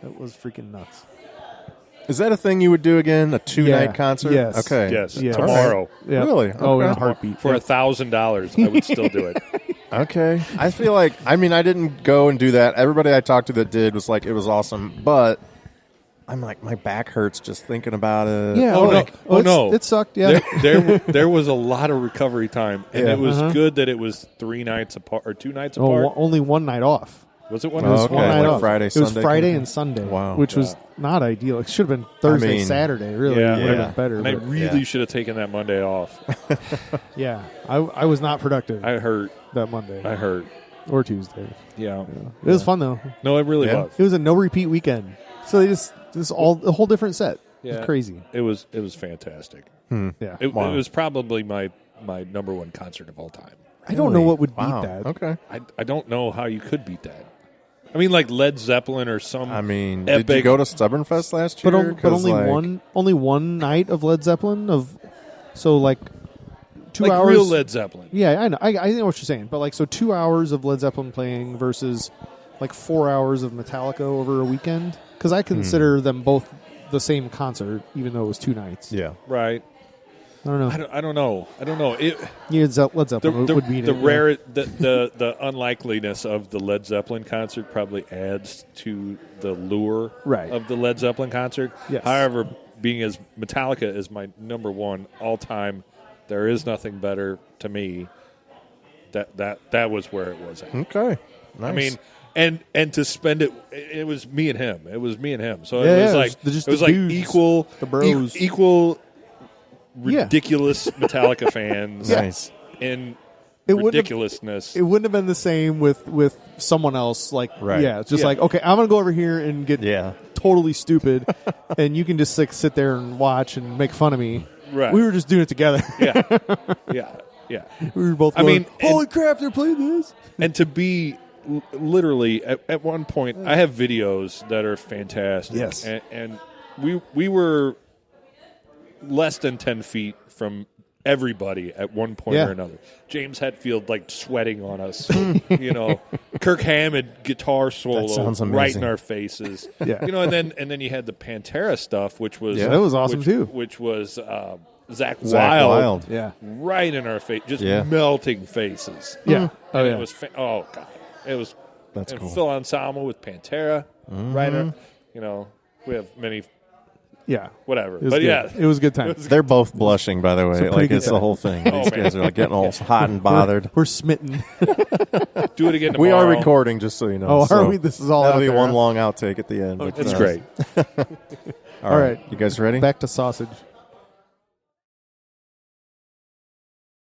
That was freaking nuts. Is that a thing you would do again? A 2-night Yeah. concert? Yes. Okay. Yes. Yeah. Tomorrow. Yeah. Really? Oh, in a Okay. heartbeat. For $1,000, I would still do it. Okay. I feel like, I didn't go and do that. Everybody I talked to that did was like, it was awesome. But I'm like, my back hurts just thinking about it. Yeah. Oh, no. Oh, no. It sucked. Yeah. There was a lot of recovery time, and Yeah. it was good that it was 3 nights apart or 2 nights Oh, apart. only one night off. Was it one? Oh, of those? okay. One night Like off. Friday, It was Sunday Friday kind of and Sunday. Wow. Which was not ideal. It should have been Thursday, mean, Saturday. Really, Yeah. would have Yeah. been better. And I but really should have taken that Monday off. yeah, I was not productive I hurt. that Monday I hurt. or Tuesday. Yeah. It was fun though. No, it really Yeah. was. It was a no repeat weekend. So they just a whole different set. It Yeah. was crazy. It was fantastic. Yeah. It Wow. was probably my number one concert of all time. I don't know Really? what would Wow. beat that. Okay. I don't know how you could beat that. I mean, like Led Zeppelin or some. Did you Epic. go to Stubborn Fest last year? But only 'Cause, only one night of Led Zeppelin so like 2 like hours. real Led Zeppelin. Yeah, I know. I know what you're saying. But like, so 2 hours of Led Zeppelin playing versus like 4 hours of Metallica over a weekend. Because I consider them both the same concert, even though it was 2 nights. Yeah. Right. I don't know. I don't know. Yeah, Led Zeppelin would be the rare the unlikeliness of the Led Zeppelin concert probably adds to the lure Right. of the Led Zeppelin concert. Yes. However, being as Metallica is my number one all time, there is nothing better to me. That was where it was at. Okay. Nice. I mean, and to spend it was me and him. It was me and him. So Yeah, it was yeah, like just it was the like dudes, equal the bros. equal Yeah. ridiculous Metallica fans. nice. And It wouldn't have- ridiculousness. It wouldn't have been the same with someone else. Like, Right. yeah, it's just Yeah. like, okay, I'm gonna go over here and get Yeah. totally stupid, and you can just like, sit there and watch and make fun of me. Right. We were just doing it together. yeah, yeah. We were both. I Going, mean, holy crap, they're playing this. And to be literally at one point, I have videos that are fantastic. Yes. and we were less than 10 feet from everybody at one point Yeah. or another. James Hetfield like sweating on us. Kirk Hammond guitar solo sounds right amazing. in our faces. Yeah. And then you had the Pantera stuff, which was Yeah. That was awesome, which, too. Which was Zach Zach Wild. Yeah, right in our face, just Yeah. melting faces. yeah. Oh And yeah. it was oh god, it was That's and cool. full ensemble with Pantera, right? We have many, yeah. whatever, It was but good. yeah, it was a good time. They're both blushing, by the way. pretty Like good it's the time. whole thing. Oh, These man. guys are like getting all hot and bothered. We're smitten. do it again tomorrow. We are recording, just so you know. Oh, so are we? This is all that'll out be there, one huh? long outtake at the end. but, It's great. All right. You guys ready? Back to sausage.